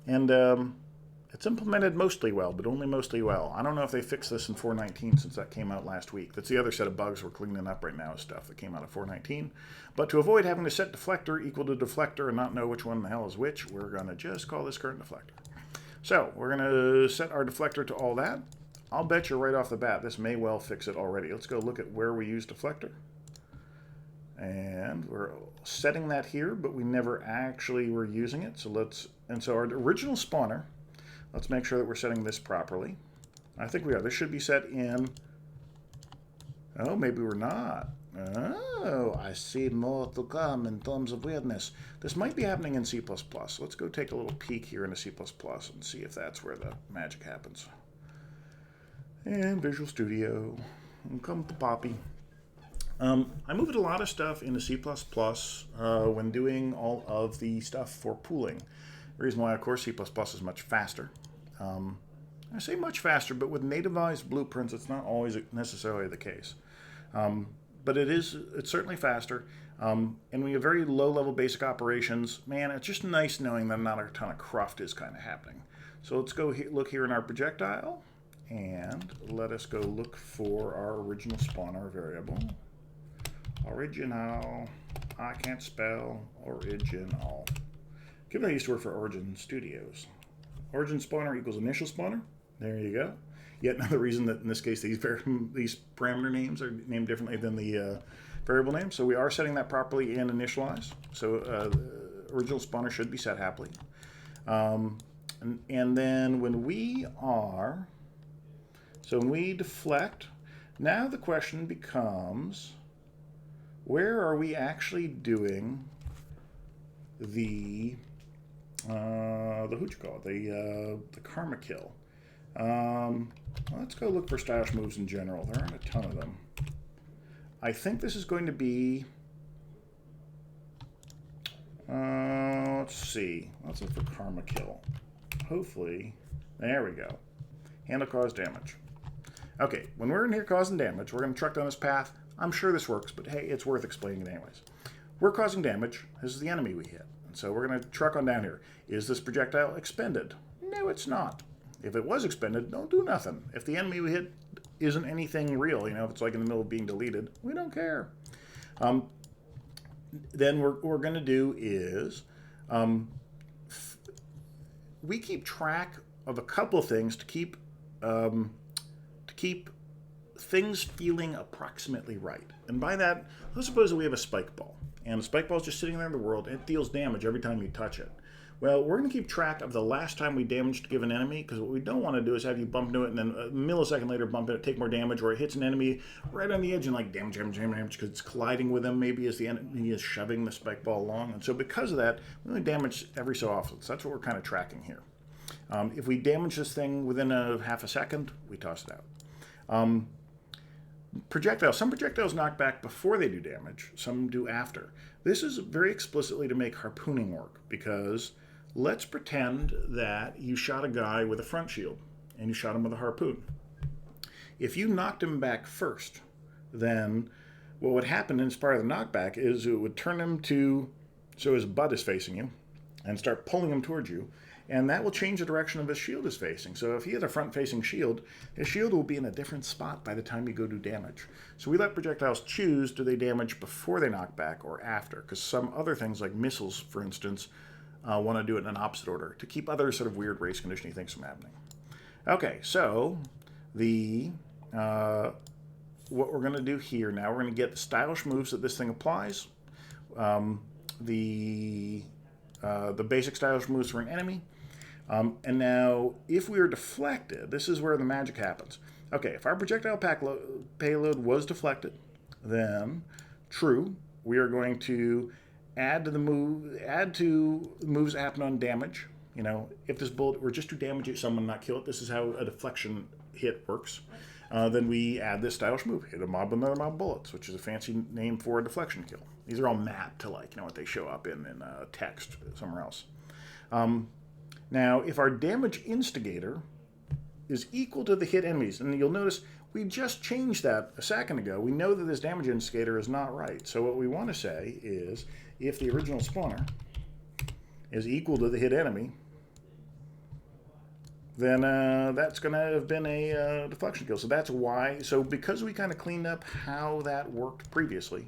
and it's implemented mostly well, but only mostly well. I don't know if they fixed this in 4.19 since that came out last week. That's the other set of bugs we're cleaning up right now, is stuff that came out of 4.19. But to avoid having to set deflector equal to deflector and not know which one the hell is which, we're going to just call this current deflector. So we're going to set our deflector to all that. I'll bet you right off the bat this may well fix it already. Let's go look at where we use deflector. And we're setting that here, but we never actually were using it. So our original spawner, let's make sure that we're setting this properly. I think we are. This should be set in, oh, maybe we're not. Oh, I see more to come in terms of weirdness. This might be happening in C++. Let's go take a little peek here into C++ and see if that's where the magic happens. And Visual Studio, and come to Poppy. I moved a lot of stuff into C++ when doing all of the stuff for pooling. The reason why, of course, C++ is much faster. I say much faster, but with nativized blueprints, it's not always necessarily the case. But it's certainly faster. And when you have very low-level basic operations, man, it's just nice knowing that not a ton of cruft is kind of happening. So let's go look here in our projectile. And let us go look for our original spawner variable. Original. I can't spell original. Given I used to work for Origin Studios. Origin spawner equals initial spawner. There you go. Yet another reason that in this case these parameter names are named differently than the variable name. So we are setting that properly in initialize. So the original spawner should be set happily. And then when we are, so when we deflect, now the question becomes, where are we actually doing the the karma kill? Let's go look for stylish moves in general. There aren't a ton of them. I think this is going to be, let's see. Let's look for karma kill. Hopefully, there we go. Handle cause damage. Okay, when we're in here causing damage, we're going to truck down this path. I'm sure this works, but hey, it's worth explaining it anyways. We're causing damage. This is the enemy we hit. And so we're going to truck on down here. Is this projectile expended? No, it's not. If it was expended, don't do nothing. If the enemy we hit isn't anything real, you know, if it's like in the middle of being deleted, we don't care. Then what we're going to do is we keep track of a couple of things to keep things feeling approximately right. And by that, let's suppose that we have a spike ball. And the spike ball is just sitting there in the world, and it deals damage every time you touch it. Well, we're going to keep track of the last time we damaged a given enemy, because what we don't want to do is have you bump into it and then a millisecond later bump into it, take more damage, or it hits an enemy right on the edge and like damage, because it's colliding with them maybe as the enemy is shoving the spike ball along. And so because of that, we only damage every so often. So that's what we're kind of tracking here. If we damage this thing within a half a second, we toss it out. Projectiles. Some projectiles knock back before they do damage. Some do after. This is very explicitly to make harpooning work, because let's pretend that you shot a guy with a front shield and you shot him with a harpoon. If you knocked him back first, then what would happen as part of the knockback is it would turn him to, so his butt is facing you, and start pulling him towards you. And that will change the direction of his shield is facing. So if he has a front-facing shield, his shield will be in a different spot by the time you go do damage. So we let projectiles choose, do they damage before they knock back or after? Because some other things, like missiles, for instance, want to do it in an opposite order to keep other sort of weird race conditioning things from happening. Okay, so what we're going to do here now, we're going to get the stylish moves that this thing applies, the basic stylish moves for an enemy. And now, if we are deflected, this is where the magic happens. Okay, if our projectile payload was deflected, then true, we are going to add to the moves that happen on damage. You know, if this bullet were just to damage it, someone, not kill it, this is how a deflection hit works. Then we add this stylish move, hit a mob with another mob bullets, which is a fancy name for a deflection kill. These are all mapped to, like, you know, what they show up in text somewhere else. Now, if our damage instigator is equal to the hit enemies, and you'll notice we just changed that a second ago. We know that this damage instigator is not right. So what we want to say is, if the original spawner is equal to the hit enemy, then that's going to have been a deflection kill. So that's why. So because we kind of cleaned up how that worked previously,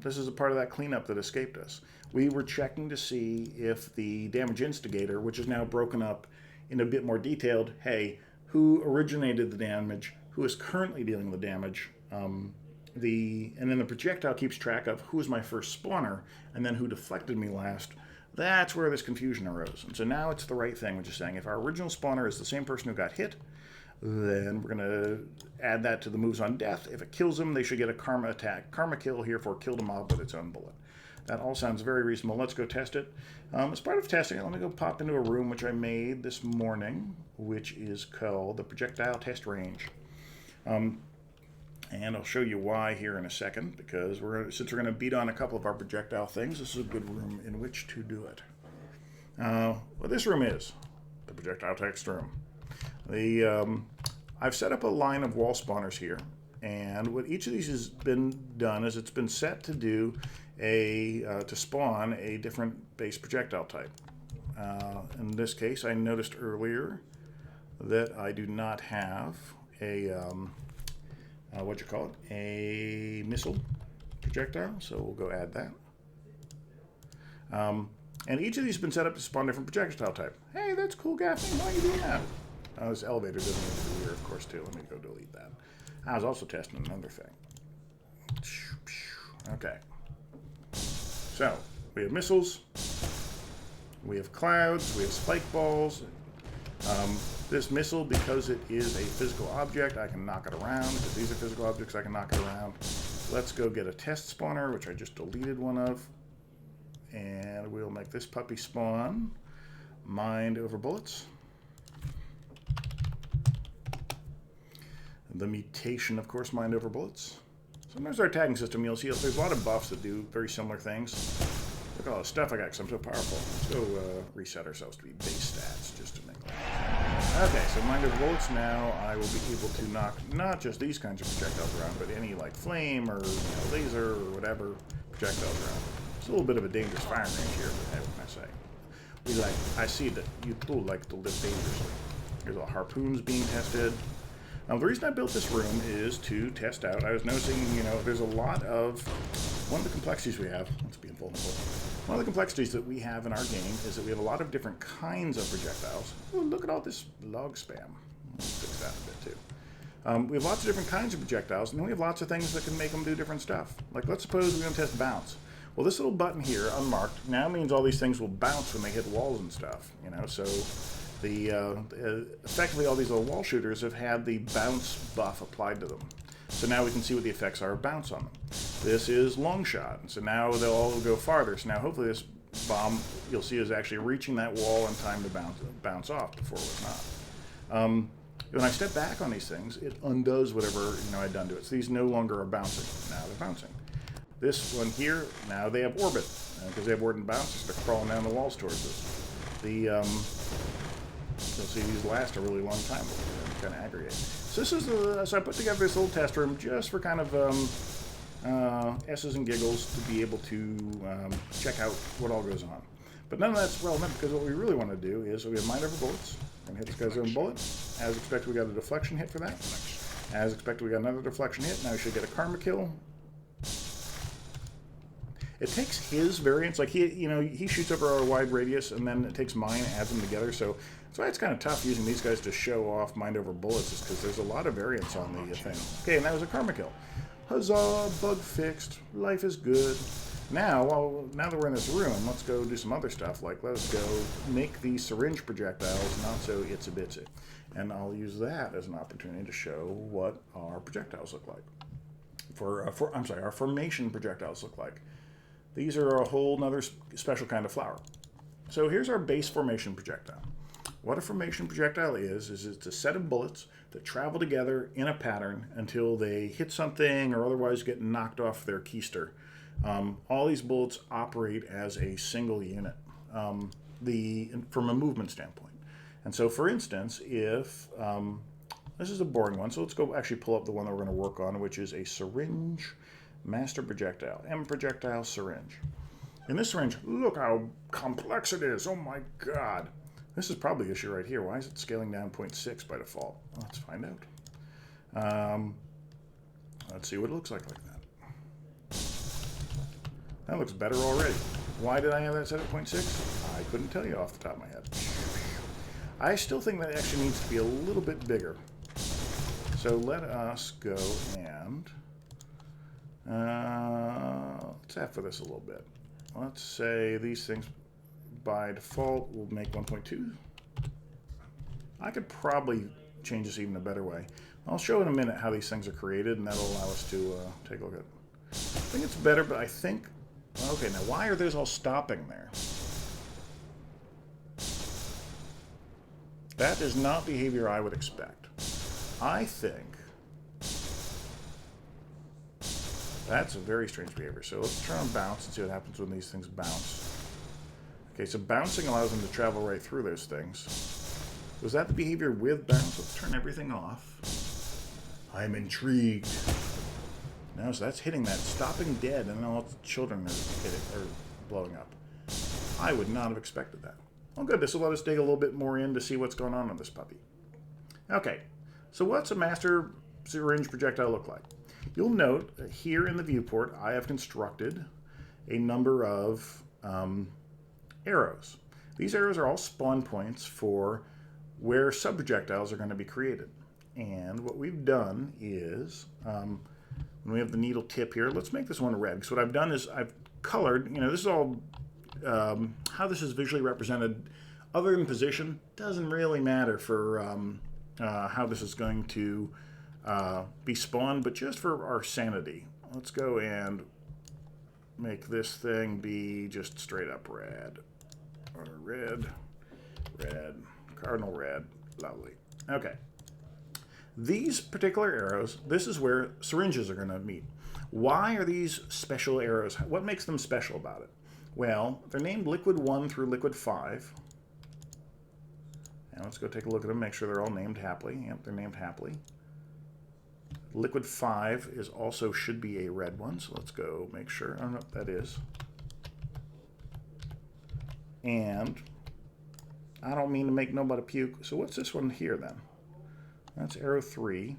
this is a part of that cleanup that escaped us. We were checking to see if the damage instigator, which is now broken up in a bit more detailed, hey, who originated the damage, who is currently dealing the damage, and then the projectile keeps track of who was my first spawner, and then who deflected me last. That's where this confusion arose. And so now it's the right thing, which is saying if our original spawner is the same person who got hit, then we're going to add that to the moves on death. If it kills them, they should get a karma attack. Karma kill, herefore killed a mob with its own bullet. That all sounds very reasonable. Let's go test it. As part of testing, let me go pop into a room which I made this morning, which is called the Projectile Test Range. And I'll show you why here in a second, because since we're going to beat on a couple of our projectile things, this is a good room in which to do it. What this room is, the Projectile Test Room. I've set up a line of wall spawners here, and what each of these has been done is it's been set to do to spawn a different base projectile type. In this case, I noticed earlier that I do not have a a missile projectile, so we'll go add that. And each of these has been set up to spawn different projectile type. Hey, that's cool, Gaffney. Why are you doing that? This elevator doesn't need to be here, of course, too. Let me go delete that. I was also testing another thing. Okay. So, we have missiles. We have clouds, we have spike balls. This missile, because it is a physical object, I can knock it around. Because these are physical objects, I can knock it around. Let's go get a test spawner, which I just deleted one of. And we'll make this puppy spawn. Mind over bullets. The mutation, of course, mind over bullets. Sometimes our tagging system, you'll see there's a lot of buffs that do very similar things. Look at all the stuff I got because I'm so powerful. Let's go reset ourselves to be base stats just to make life. Okay, so mind over bullets. Now I will be able to knock not just these kinds of projectiles around, but any like flame or laser or whatever projectiles around. It's a little bit of a dangerous firing range here, but what can I say? I see that you do like to live dangerously. There's all harpoons being tested. The reason I built this room is to test out. I was noticing, there's a lot of... One of the complexities we have... Let's be invulnerable. One of the complexities that we have in our game is that we have a lot of different kinds of projectiles. Oh, look at all this log spam. Let's fix that a bit, too. We have lots of different kinds of projectiles, and then we have lots of things that can make them do different stuff. Like, let's suppose we're going to test bounce. Well, this little button here, unmarked, now means all these things will bounce when they hit walls and stuff, so... effectively all these little wall shooters have had the bounce buff applied to them. So now we can see what the effects are of bounce on them. This is long shot, so now they'll all go farther. So now hopefully this bomb, you'll see, is actually reaching that wall in time to bounce off before it was not. When I step back on these things, it undoes whatever I'd done to it. So these no longer are bouncing. Now they're bouncing. This one here, now they have orbit. Because they have orbit and bounce, they're crawling down the walls towards us. You'll see these last a really long time before they kind of aggregate. So this is so I put together this little test room just for kind of S's and giggles to be able to check out what all goes on. But none of that's relevant because what we really want to do is we have mind over bullets. We're going to hit this guy's own bullet. As expected, we got a deflection hit for that. As expected, we got another deflection hit. Now we should get a karma kill. It takes his variants, like he shoots over a wide radius, and then it takes mine and adds them together. So that's why it's kind of tough using these guys to show off mind over bullets, is because there's a lot of variants on the thing. Okay, and that was a karma kill. Huzzah! Bug fixed. Life is good. Now that we're in this room, let's go do some other stuff. Like let's go make these syringe projectiles not so itsy bitsy, and I'll use that as an opportunity to show what our projectiles look like. Our formation projectiles look like. These are a whole nother special kind of flower. So here's our base formation projectile. What a formation projectile is it's a set of bullets that travel together in a pattern until they hit something or otherwise get knocked off their keister. All these bullets operate as a single unit from a movement standpoint. And so, for instance, if this is a boring one, so let's go actually pull up the one that we're going to work on, which is a syringe master projectile, M projectile syringe. In this syringe, look how complex it is. Oh my god. This is probably the issue right here. Why is it scaling down 0.6 by default? Well, let's find out. Let's see what it looks like that. That looks better already. Why did I have that set at 0.6? I couldn't tell you off the top of my head. I still think that actually needs to be a little bit bigger. So let us go and let's F for this a little bit. Let's say these things by default will make 1.2. I could probably change this even a better way. I'll show in a minute how these things are created, and that'll allow us to take a look at it. I think it's better, but I think... Okay, now why are those all stopping there? That is not behavior I would expect. I think that's a very strange behavior. So let's turn on bounce and see what happens when these things bounce. Okay, so bouncing allows them to travel right through those things. Was that the behavior with bounce? Let's turn everything off. I'm intrigued. No, so that's hitting that, stopping dead, and then all the children are blowing up. I would not have expected that. Well, good. This will let us dig a little bit more in to see what's going on with this puppy. Okay, so what's a master syringe projectile look like? You'll note that here in the viewport, I have constructed a number of arrows. These arrows are all spawn points for where sub-projectiles are going to be created. And what we've done is, when we have the needle tip here, let's make this one red. Because what I've done is I've colored, this is all how this is visually represented, other than position, doesn't really matter for how this is going to be spawned, but just for our sanity. Let's go and make this thing be just straight up red. Or red, cardinal red, lovely. Okay. These particular arrows, this is where syringes are going to meet. Why are these special arrows? What makes them special about it? Well, they're named Liquid 1 through Liquid 5. And let's go take a look at them, make sure they're all named happily. Yep, they're named happily. Liquid 5 is also should be a red one, so let's go make sure. I don't know what that is. And I don't mean to make nobody puke, so what's this one here then? That's arrow 3.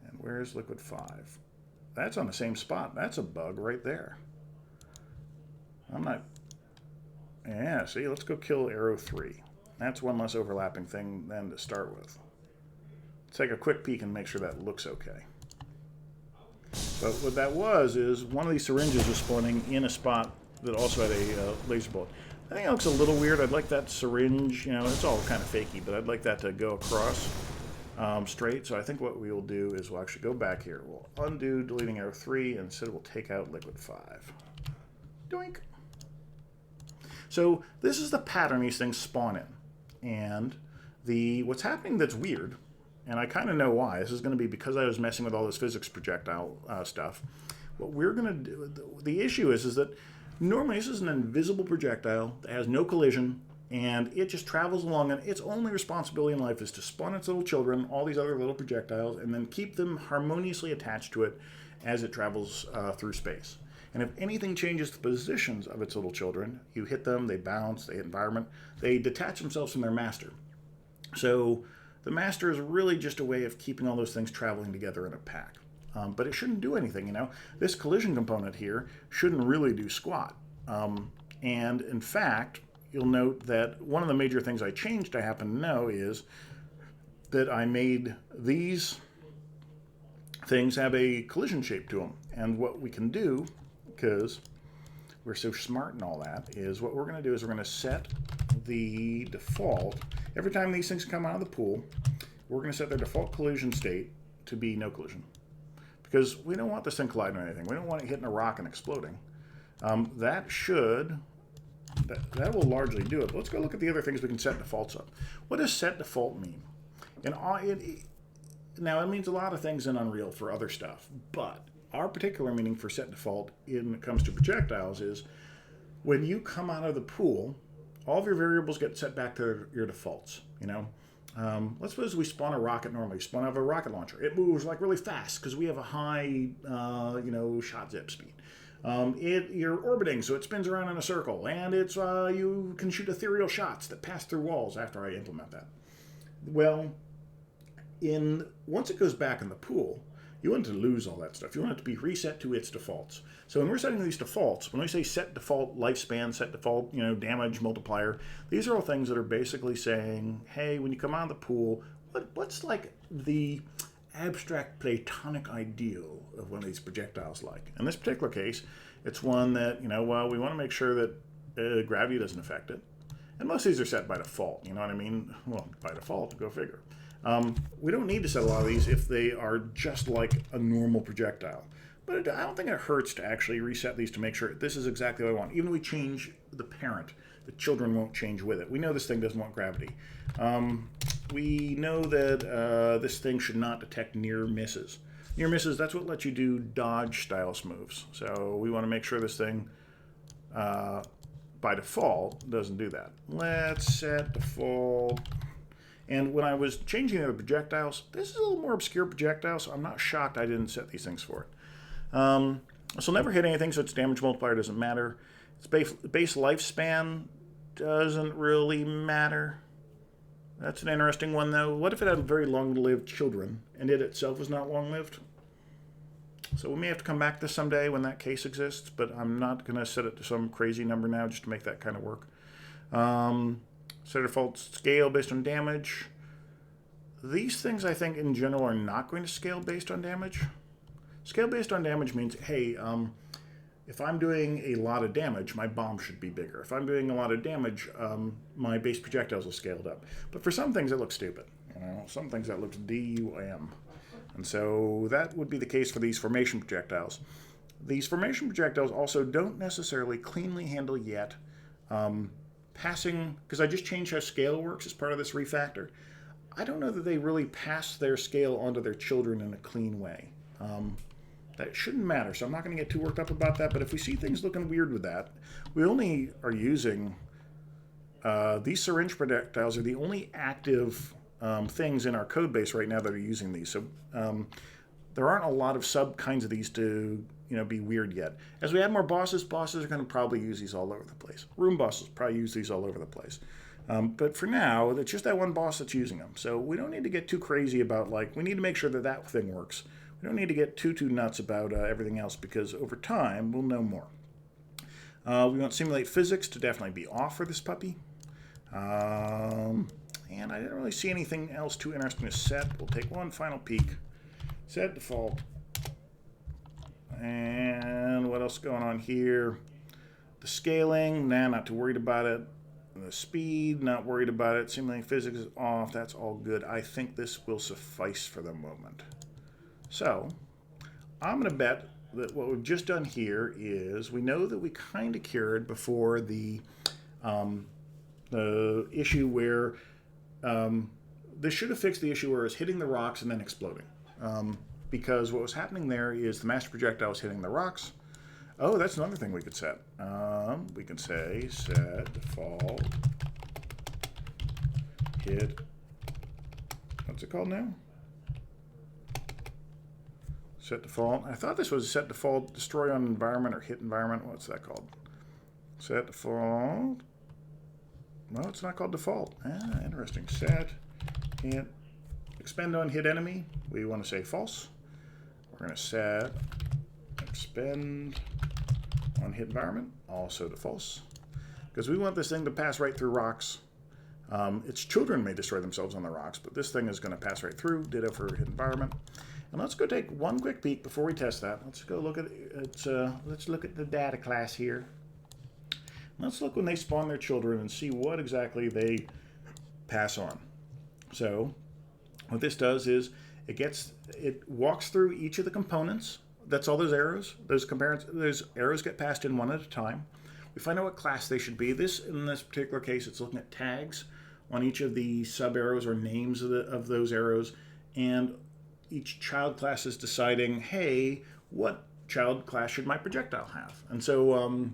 And where's Liquid 5? That's on the same spot. That's a bug right there. I'm not... Yeah, see, let's go kill arrow 3. That's one less overlapping thing than to start with. Let's take a quick peek and make sure that looks okay. But what that was is one of these syringes was spawning in a spot that also had a laser bullet. I think it looks a little weird. I'd like that syringe, you know, it's all kind of fakey, but I'd like that to go across straight. So I think what we will do is we'll actually go back here. We'll undo deleting arrow 3, and instead we'll take out Liquid 5. Doink! So this is the pattern these things spawn in. And what's happening that's weird, and I kind of know why. This is going to be because I was messing with all this physics projectile stuff. What we're going to do, the issue is that normally this is an invisible projectile that has no collision, and it just travels along, and its only responsibility in life is to spawn its little children, all these other little projectiles, and then keep them harmoniously attached to it as it travels through space. And if anything changes the positions of its little children, you hit them, they bounce, they hit environment, they detach themselves from their master. So the master is really just a way of keeping all those things traveling together in a pack. But it shouldn't do anything, you know. This collision component here shouldn't really do squat. And in fact, you'll note that one of the major things I changed, I happen to know, is that I made these things have a collision shape to them. And what we can do, because we're so smart and all that, is what we're going to do is we're going to set the default. Every time these things come out of the pool, we're going to set their default collision state to be no collision. Because we don't want this thing colliding or anything. We don't want it hitting a rock and exploding. That will largely do it. But let's go look at the other things we can set defaults up. What does set default mean? Now, it means a lot of things in Unreal for other stuff. But our particular meaning for set default when it comes to projectiles is when you come out of the pool, all of your variables get set back to your defaults, you know. Let's suppose we spawn a rocket normally. Spawn out of a rocket launcher. It moves like really fast because we have a high, shot zip speed. You're orbiting, so it spins around in a circle, and it's you can shoot ethereal shots that pass through walls after I implement that. Well, once it goes back in the pool, you want it to lose all that stuff. You want it to be reset to its defaults. So when we're setting these defaults, when we say set default lifespan, set default, damage multiplier, these are all things that are basically saying, hey, when you come out of the pool, what's like the abstract platonic ideal of one of these projectiles like? In this particular case, it's one that, we want to make sure that gravity doesn't affect it. And most of these are set by default, you know what I mean? Well, by default, go figure. We don't need to set a lot of these if they are just like a normal projectile. But I don't think it hurts to actually reset these to make sure this is exactly what I want. Even if we change the parent, the children won't change with it. We know this thing doesn't want gravity. We know that this thing should not detect near misses. Near misses, that's what lets you do dodge style moves. So we want to make sure this thing, by default, doesn't do that. Let's set default. And when I was changing the projectiles, this is a little more obscure projectile, so I'm not shocked I didn't set these things for it. So never hit anything, so its damage multiplier doesn't matter. Its base lifespan doesn't really matter. That's an interesting one, though. What if it had very long-lived children, and it itself is not long-lived? So we may have to come back to this someday when that case exists, but I'm not going to set it to some crazy number now just to make that kind of work. Set default scale based on damage. These things, I think, in general, are not going to scale based on damage. Scale based on damage means, hey, if I'm doing a lot of damage, my bomb should be bigger. If I'm doing a lot of damage, my base projectiles are scaled up. But for some things, it looks stupid. Some things that looks DUM. And so that would be the case for these formation projectiles. These formation projectiles also don't necessarily cleanly handle yet passing, because I just changed how scale works as part of this refactor. I don't know that they really pass their scale onto their children in a clean way. That shouldn't matter, so I'm not going to get too worked up about that, but if we see things looking weird with that, we only are using, these syringe projectiles are the only active things in our code base right now that are using these. So there aren't a lot of sub kinds of these to be weird yet. As we add more bosses are going to probably use these all over the place. Room bosses probably use these all over the place. But for now, it's just that one boss that's using them. So we don't need to get too crazy about, we need to make sure that that thing works. We don't need to get too nuts about everything else, because over time, we'll know more. We want simulate physics to definitely be off for this puppy. And I didn't really see anything else too interesting to set. We'll take one final peek. Set default. And what else is going on here? The scaling, not too worried about it. The speed, not worried about it. Simulating physics is off. That's all good. I think this will suffice for the moment. So, I'm going to bet that what we've just done here is we know that we kind of cured before the issue where this should have fixed the issue where it was hitting the rocks and then exploding. Because what was happening there is the master projectile was hitting the rocks. Oh, that's another thing we could set. We can say set default hit. What's it called now? Set default. I thought this was set default destroy on environment or hit environment. What's that called? Set default. No, it's not called default. Interesting. Set hit expend on hit enemy. We want to say false. We're going to set expend on hit environment, also to false, because we want this thing to pass right through rocks. Its children may destroy themselves on the rocks, but this thing is going to pass right through. Ditto for hit environment. And let's go take one quick peek before we test that. Let's go look at it. Let's look at the data class here. Let's look when they spawn their children and see what exactly they pass on. So what this does is it walks through each of the components. That's all those arrows. Those arrows get passed in one at a time. We find out what class they should be. In this particular case, it's looking at tags on each of the sub arrows or names of those arrows, and each child class is deciding, hey, what child class should my projectile have? And so,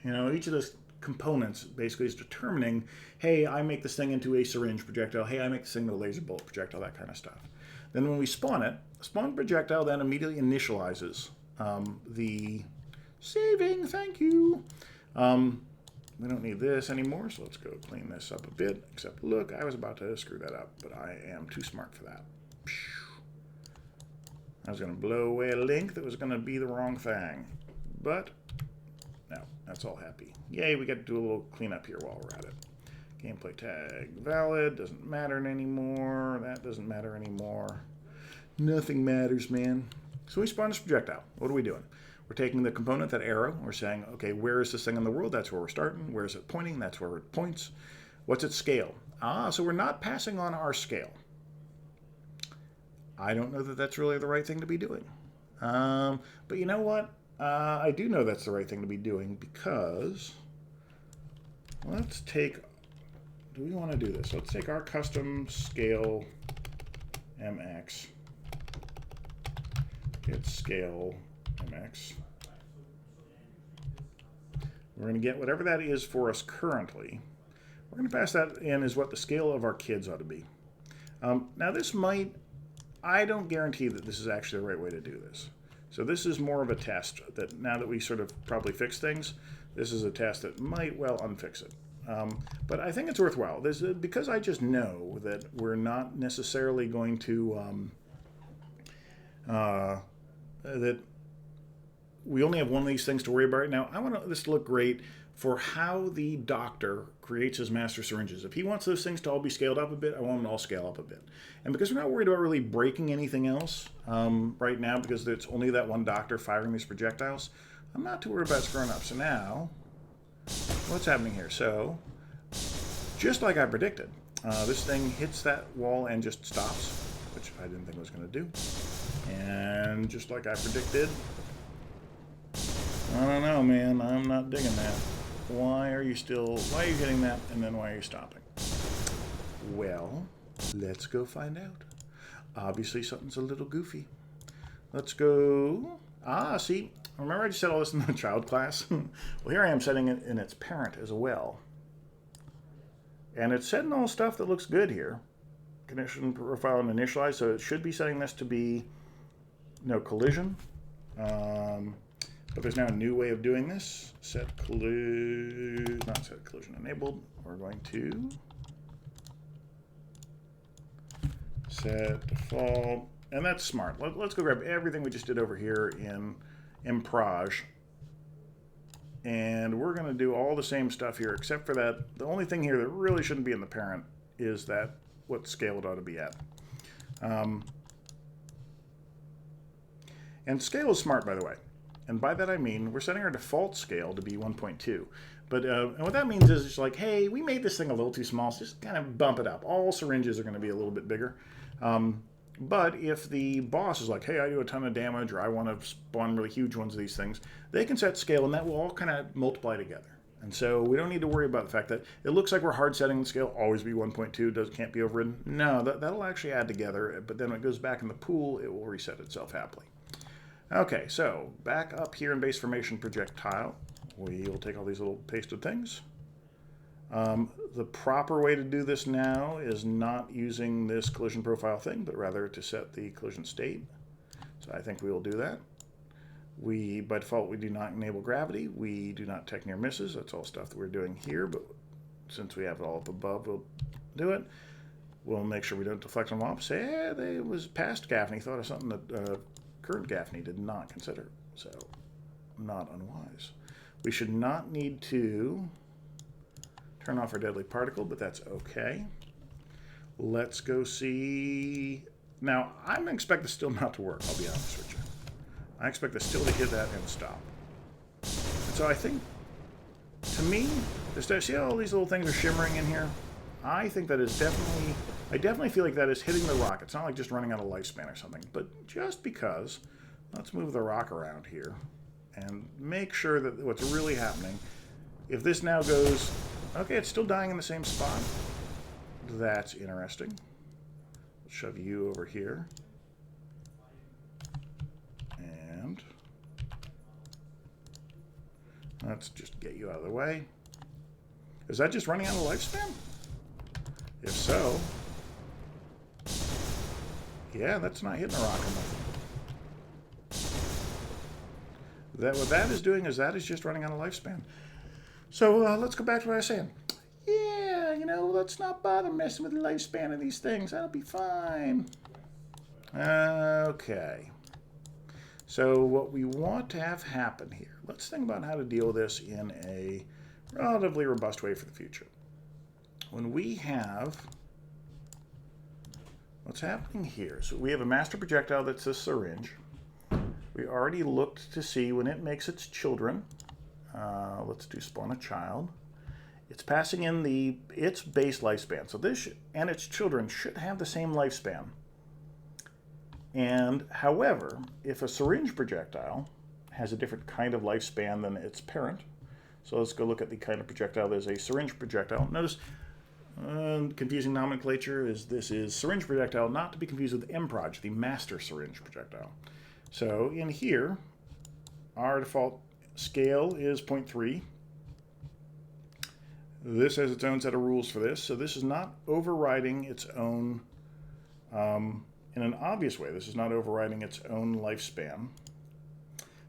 each of those components basically is determining, hey, I make this thing into a syringe projectile. Hey, I make this thing into a laser bullet projectile, that kind of stuff. Then when we spawn it, spawn projectile then immediately initializes the saving. Thank you. We don't need this anymore, so let's go clean this up a bit. Except, look, I was about to screw that up, but I am too smart for that. I was going to blow away a link that was going to be the wrong thing. But, no, that's all happy. Yay, we get to do a little cleanup here while we're at it. Gameplay tag valid, doesn't matter anymore. That doesn't matter anymore. Nothing matters, man. So we spawn this projectile. What are we doing? We're taking the component, that arrow. We're saying, okay, where is this thing in the world? That's where we're starting. Where is it pointing? That's where it points. What's its scale? So we're not passing on our scale. I don't know that that's really the right thing to be doing. But you know what? I do know that's the right thing to be doing, because let's take, do we want to do this? Let's take our custom scale MX, get scale MX. We're going to get whatever that is for us currently. We're going to pass that in as what the scale of our kids ought to be. Now this might, I don't guarantee that this is actually the right way to do this. So this is more of a test that now that we sort of probably fix things, this is a test that might well unfix it. But I think it's worthwhile. Because I just know that we're not necessarily going to, that we only have one of these things to worry about right now. I want this to look great for how the doctor creates his master syringes. If he wants those things to all be scaled up a bit, I want them to all scale up a bit. And because we're not worried about really breaking anything else right now, because it's only that one doctor firing these projectiles, I'm not too worried about screwing up. So now, what's happening here? So, just like I predicted, this thing hits that wall and just stops, which I didn't think it was going to do. And just like I predicted, I don't know, man. I'm not digging that. Why are you hitting that, and then why are you stopping? Well, let's go find out. Obviously, something's a little goofy. Let's go. See, remember I just said all this in the child class? Well, here I am setting it in its parent as well. And it's setting all stuff that looks good here. Condition profile and initialize, so it should be setting this to be no collision. But there's now a new way of doing this. Not set collision enabled. We're going to set default, and that's smart. Let's go grab everything we just did over here in Proj, and we're going to do all the same stuff here, except for that. The only thing here that really shouldn't be in the parent is that what scale it ought to be at. And scale is smart, by the way. And by that I mean we're setting our default scale to be 1.2. But and what that means is it's like, hey, we made this thing a little too small, so just kind of bump it up. All syringes are going to be a little bit bigger. But if the boss is like, hey, I do a ton of damage, or I want to spawn really huge ones of these things, they can set scale, and that will all kind of multiply together. And so we don't need to worry about the fact that it looks like we're hard setting the scale, always be 1.2, can't be overridden. No, that'll actually add together, but then when it goes back in the pool, it will reset itself happily. Okay, so back up here in base formation projectile, we'll take all these little pasted things. The proper way to do this now is not using this collision profile thing, but rather to set the collision state. So I think we will do that. By default, we do not enable gravity. We do not detect near misses. That's all stuff that we're doing here, but since we have it all up above, we'll do it. We'll make sure we don't deflect them off. Say, it was past Gaffney, thought of something that current Gaffney did not consider. So, not unwise. We should not need to turn off our deadly particle, but that's okay. Let's go see. Now, I expect this still not to work, I'll be honest with you. I expect this still to hit that and stop. And so I think, to me, see how all these little things are shimmering in here? I think that is definitely, I definitely feel like that is hitting the rock. It's not like just running out of lifespan or something, but just because, let's move the rock around here and make sure that what's really happening, if this now goes, okay, it's still dying in the same spot. That's interesting. Let's shove you over here. And let's just get you out of the way. Is that just running out of lifespan? If so, yeah, that's not hitting the rock enough. What that is doing is that is just running out of lifespan. So let's go back to what I was saying. Yeah, let's not bother messing with the lifespan of these things. That'll be fine. Okay. So what we want to have happen here, let's think about how to deal with this in a relatively robust way for the future. When we have, what's happening here? So we have a master projectile that's a syringe. We already looked to see when it makes its children. Let's do spawn a child. It's passing in its base lifespan. So this and its children should have the same lifespan. And however, if a syringe projectile has a different kind of lifespan than its parent, so let's go look at the kind of projectile that is a syringe projectile. Notice confusing nomenclature is this is syringe projectile, not to be confused with MProj, the master syringe projectile. So in here, our default scale is 0.3. This has its own set of rules for this, so this is not overriding its own, in an obvious way, this is not overriding its own lifespan.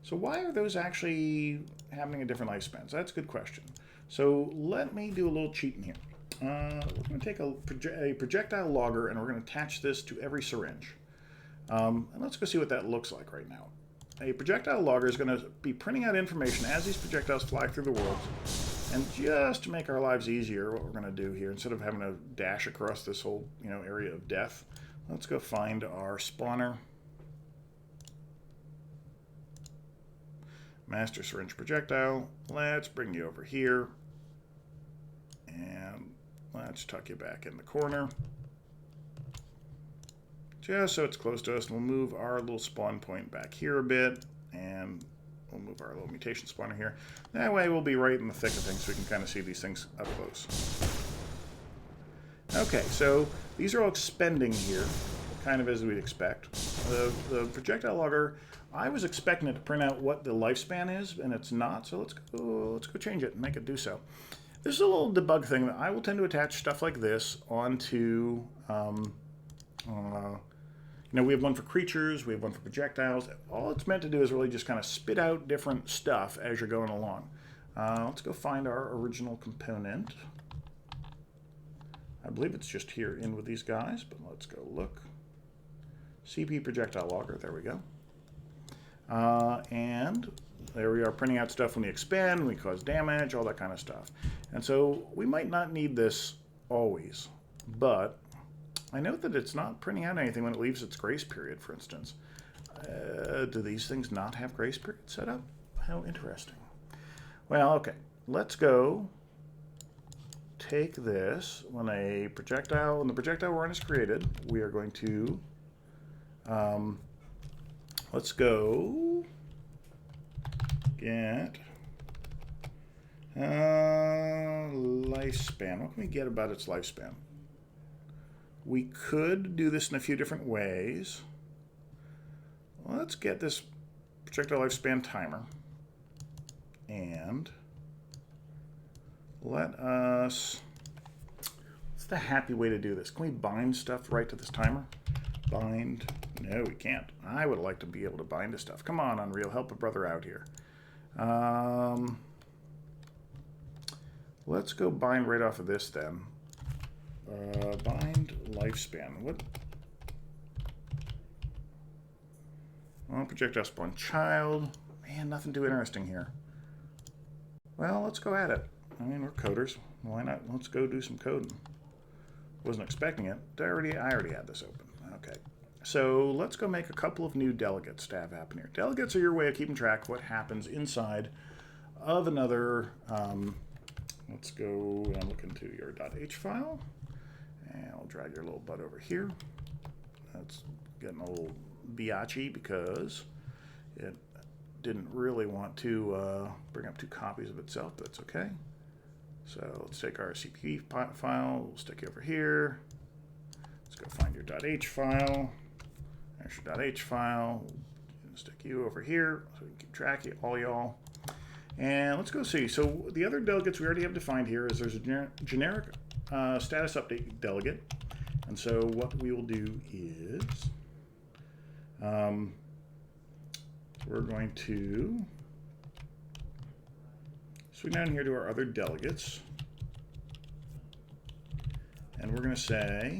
So why are those actually having a different lifespan? So that's a good question. So let me do a little cheating here. We're going to take a projectile logger and we're going to attach this to every syringe. And let's go see what that looks like right now. A projectile logger is going to be printing out information as these projectiles fly through the world. And just to make our lives easier, what we're going to do here, instead of having to dash across this whole area of death, let's go find our spawner. Master syringe projectile. Let's bring you over here. And let's tuck you back in the corner. Just so it's close to us. And we'll move our little spawn point back here a bit. And we'll move our little mutation spawner here. That way we'll be right in the thick of things so we can kind of see these things up close. Okay, so these are all expending here, kind of as we'd expect. The projectile logger, I was expecting it to print out what the lifespan is, and it's not, so let's go change it and make it do so. This is a little debug thing that I will tend to attach stuff like this onto, you know, we have one for creatures, we have one for projectiles. All it's meant to do is really just kind of spit out different stuff as you're going along. Let's go find our original component. I believe it's just here in with these guys, but let's go look. CP projectile logger, there we go. And there we are, printing out stuff when we expand, when we cause damage, all that kind of stuff. And so we might not need this always, but I note that it's not printing out anything when it leaves its grace period, for instance. Do these things not have grace period set up? How interesting. Well, okay, let's go take this. When the projectile run is created, we are going to, let's go get lifespan. What can we get about its lifespan? We could do this in a few different ways. Let's get this projectile lifespan timer. And let us, what's the happy way to do this? Can we bind stuff right to this timer? Bind, no we can't. I would like to be able to bind to stuff. Come on, Unreal, help a brother out here. Let's go bind right off of this then. Bind lifespan. What? Well, projectile spawn child. Man, nothing too interesting here. Well, let's go at it. I mean, we're coders. Why not? Let's go do some coding. Wasn't expecting it. I already had this open. Okay. So let's go make a couple of new delegates to have happen here. Delegates are your way of keeping track of what happens inside of another. Let's go and look into your .h file. And I'll drag your little butt over here. That's getting a little biatchy because it didn't really want to bring up two copies of itself, but that's okay. So let's take our CP file, we'll stick you over here. Let's go find your .h file. There's your .h file. We'll stick you over here so we can keep track of all y'all. And let's go see. So the other delegates we already have defined here is there's a generic status update delegate. And so what we will do is we're going to swing down here to our other delegates. And we're going to say,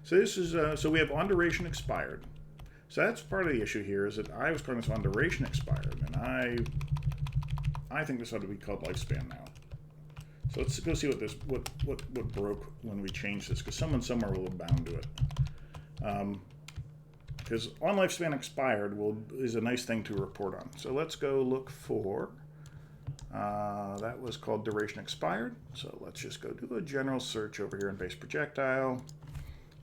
so this is, so we have on duration expired. So that's part of the issue here is that I was calling this on duration expired. And I think this ought to be called lifespan now. So let's go see what broke when we changed this, because someone somewhere will have bound to it. Because on lifespan expired is a nice thing to report on. So let's go look for, that was called duration expired. So let's just go do a general search over here in base projectile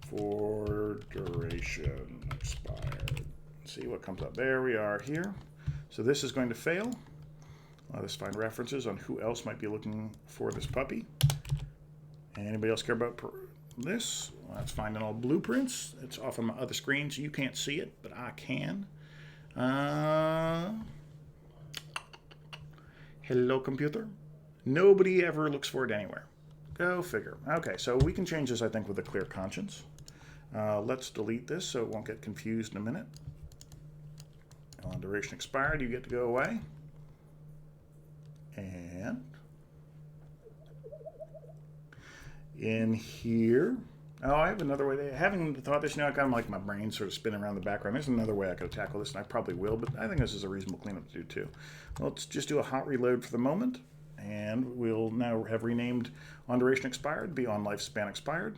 for duration expired. See what comes up. There we are here. So this is going to fail. Let us find references on who else might be looking for this puppy. Anybody else care about this? Let's find in all blueprints. It's off on my other screen, so you can't see it, but I can. Hello, computer. Nobody ever looks for it anywhere. Go figure. Okay, so we can change this, I think, with a clear conscience. Let's delete this so it won't get confused in a minute. On duration expired, you get to go away. And in here, oh, I have another way. Having thought this, I kind of like my brain sort of spinning around the background. There's another way I could tackle this, and I probably will, but I think this is a reasonable cleanup to do too. Let's just do a hot reload for the moment, and we'll now have renamed on duration expired to be on lifespan expired.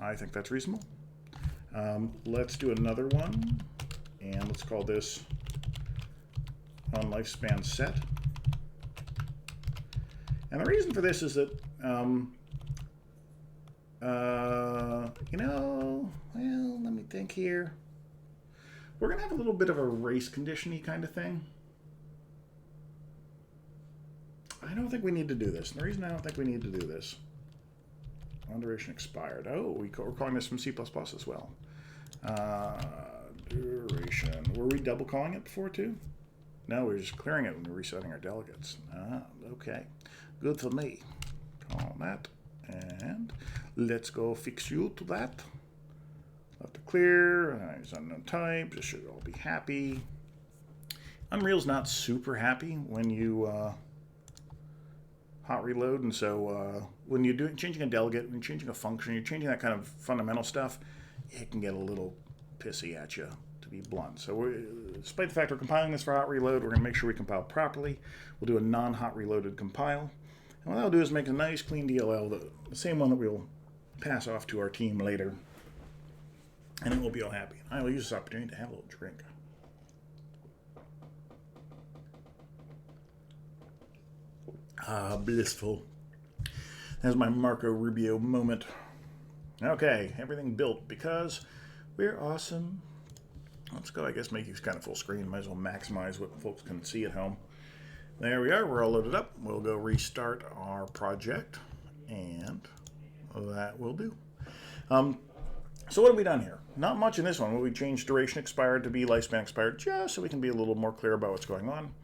I think that's reasonable. Let's do another one, and let's call this on lifespan set. And the reason for this is that, you know, well, let me think here. We're going to have a little bit of a race condition-y kind of thing. I don't think we need to do this. And the reason I don't think we need to do this, on duration expired. Oh, we're calling this from C++ as well. Duration. Were we double calling it before too? No, we were just clearing it when we were resetting our delegates. Okay. Good for me. Call that. And let's go fix you to that. Left to clear. It's unknown type. This should all be happy. Unreal's not super happy when you hot reload, and so when you're changing a delegate, when you're changing a function, you're changing that kind of fundamental stuff, it can get a little pissy at you, to be blunt. So despite the fact we're compiling this for hot reload, we're going to make sure we compile properly. We'll do a non-hot reloaded compile. And what that'll do is make a nice clean DLL, the same one that we'll pass off to our team later. And then we'll be all happy. I will use this opportunity to have a little drink. Ah, blissful. That's my Marco Rubio moment. Okay, everything built because we're awesome. Let's go, I guess, make use kind of full screen. Might as well maximize what folks can see at home. There we are. We're all loaded up. We'll go restart our project, and that will do. So what have we done here? Not much in this one. We changed duration expired to be lifespan expired, just so we can be a little more clear about what's going on.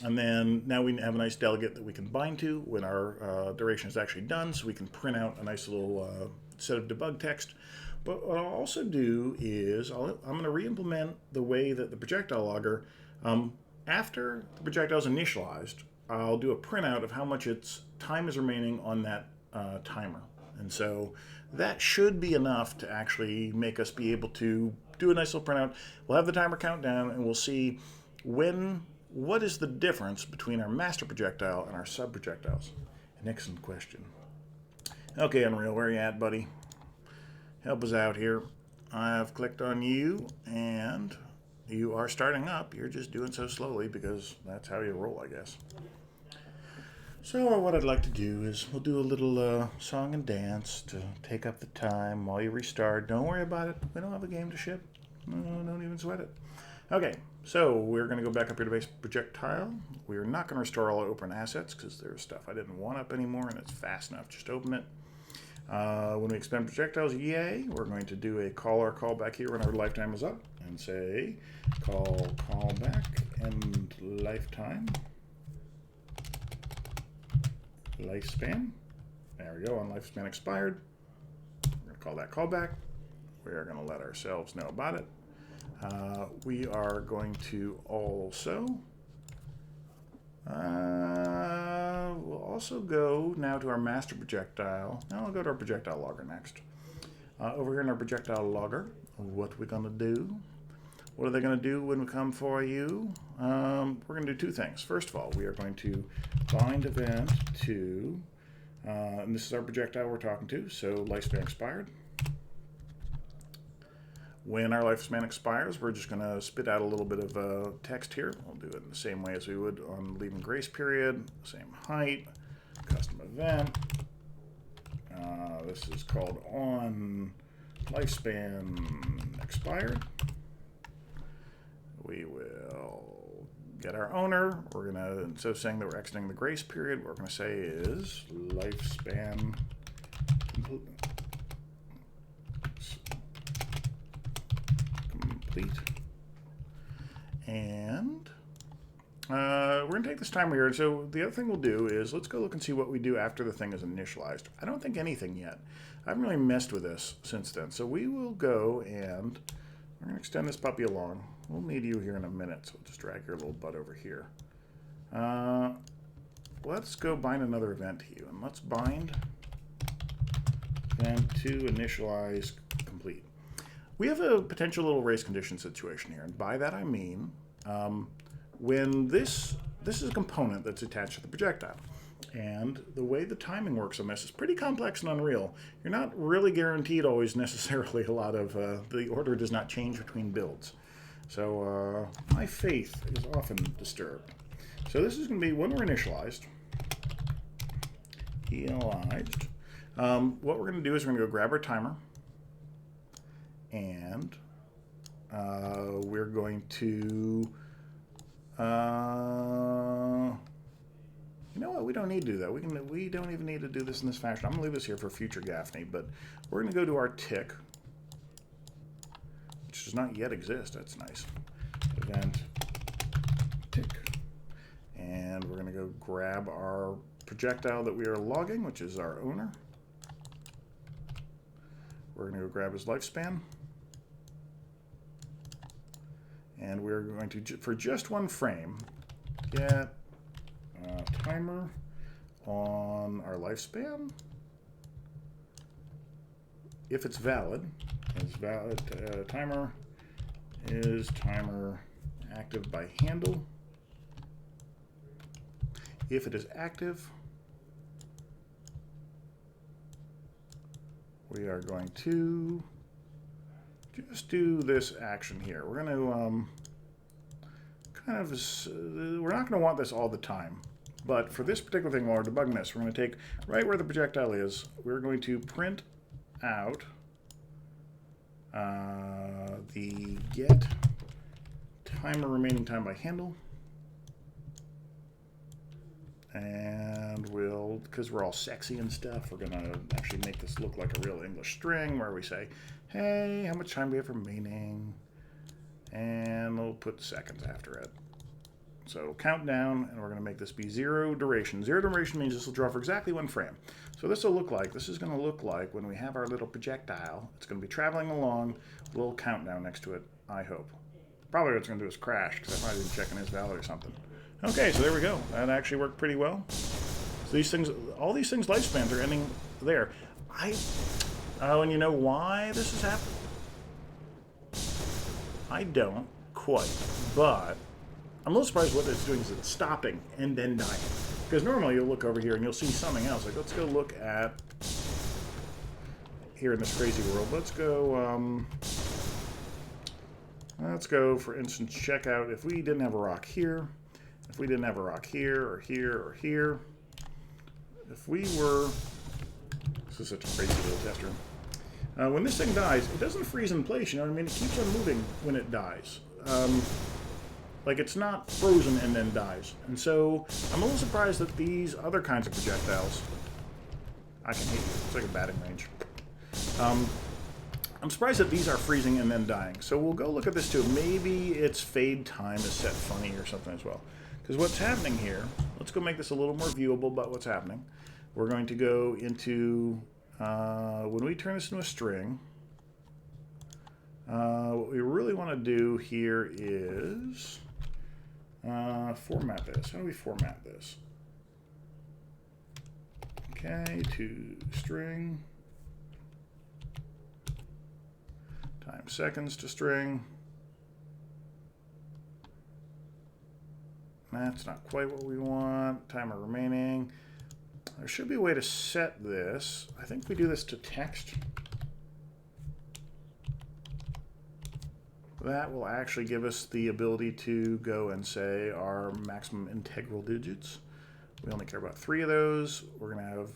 And then now we have a nice delegate that we can bind to when our duration is actually done, so we can print out a nice little set of debug text. But what I'll also do is I'm going to re-implement the way that the projectile logger, after the projectile is initialized, I'll do a printout of how much its time is remaining on that timer. And so that should be enough to actually make us be able to do a nice little printout. We'll have the timer count down, and we'll see what is the difference between our master projectile and our sub-projectiles. An excellent question. Okay, Unreal, where are you at, buddy? Help us out here. I've clicked on you, and you are starting up. You're just doing so slowly because that's how you roll, I guess. So what I'd like to do is we'll do a little song and dance to take up the time while you restart. Don't worry about it. We don't have a game to ship. No, don't even sweat it. Okay, so we're going to go back up here to base projectile. We're not going to restore all our open assets because there's stuff I didn't want up anymore, and it's fast enough. Just open it. When we expand projectiles, yay, we're going to do a call or callback here when our lifetime is up and say callback and lifetime. Lifespan. There we go, on lifespan expired. We're going to call that callback. We are going to let ourselves know about it. We are going to also we'll also go now to our master projectile. Now we'll go to our projectile logger next. Over here in our projectile logger, what are we going to do? What are they going to do when we come for you? We're going to do two things. First of all, we are going to bind event to, and this is our projectile we're talking to, so lifespan expired. When our lifespan expires, we're just going to spit out a little bit of text here. We'll do it in the same way as we would on leaving grace period. Same height, custom event. This is called on lifespan expired. We will get our owner. We're going to, instead of saying that we're exiting the grace period, what we're going to say is lifespan complete. And we're going to take this timer here. So the other thing we'll do is let's go look and see what we do after the thing is initialized. I don't think anything yet. I haven't really messed with this since then. So we will go and we're going to extend this puppy along. We'll need you here in a minute, so we'll just drag your little butt over here. Let's go bind another event to you, and let's bind event to initialize complete. We have a potential little race condition situation here, and by that I mean when this is a component that's attached to the projectile. And the way the timing works on this is pretty complex and Unreal. You're not really guaranteed always necessarily a lot of, the order does not change between builds. So my faith is often disturbed. So this is going to be when we're initialized. What we're going to do is we're going to go grab our timer. And we're going to... you know what? We don't need to do that. We don't even need to do this in this fashion. I'm going to leave this here for future Gaffney, but we're going to go to our tick, which does not yet exist. That's nice. Event tick. And we're going to go grab our projectile that we are logging, which is our owner. We're going to go grab his lifespan. And we're going to, for just one frame, get timer on our lifespan. If it's valid, timer is timer active by handle. If it is active, we are going to just do this action here. We're going to we're not going to want this all the time, but for this particular thing, while we're debugging this, we're going to take right where the projectile is, we're going to print out the get timer remaining time by handle. And we'll, because we're all sexy and stuff, we're going to actually make this look like a real English string where we say, hey, how much time do we have remaining? And we'll put seconds after it. So count down, and we're going to make this be 0 duration. 0 duration means this will draw for exactly 1 frame. So this will look like, this is going to look like when we have our little projectile, it's going to be traveling along, a little countdown next to it, I hope. Probably what it's going to do is crash, because I probably didn't check in his valid or something. Okay, so there we go. That actually worked pretty well. So these things, all these things' lifespans are ending there. Oh, and you know why this is happening? I don't quite, but I'm a little surprised what it's doing is it's stopping and then dying. Because normally you'll look over here and you'll see something else. Like, let's go look at, here in this crazy world, let's go, for instance, check out if we didn't have a rock here, if we didn't have a rock here, or here, or here, if we were, this is such a crazy little test room. When this thing dies, it doesn't freeze in place, you know what I mean? It keeps on moving when it dies. Like, it's not frozen and then dies. And so, I'm a little surprised that these other kinds of projectiles... I can hit you. It's like a batting range. I'm surprised that these are freezing and then dying. So we'll go look at this too. Maybe its fade time is set funny or something as well. Because what's happening here... Let's go make this a little more viewable about what's happening. We're going to go into... when we turn this into a string... what we really want to do here is... format this. How do we format this? Okay, to string. Time seconds to string. That's not quite what we want. Timer remaining. There should be a way to set this. I think we do this to text. That will actually give us the ability to go and say our maximum integral digits. We only care about 3 of those. We're going to have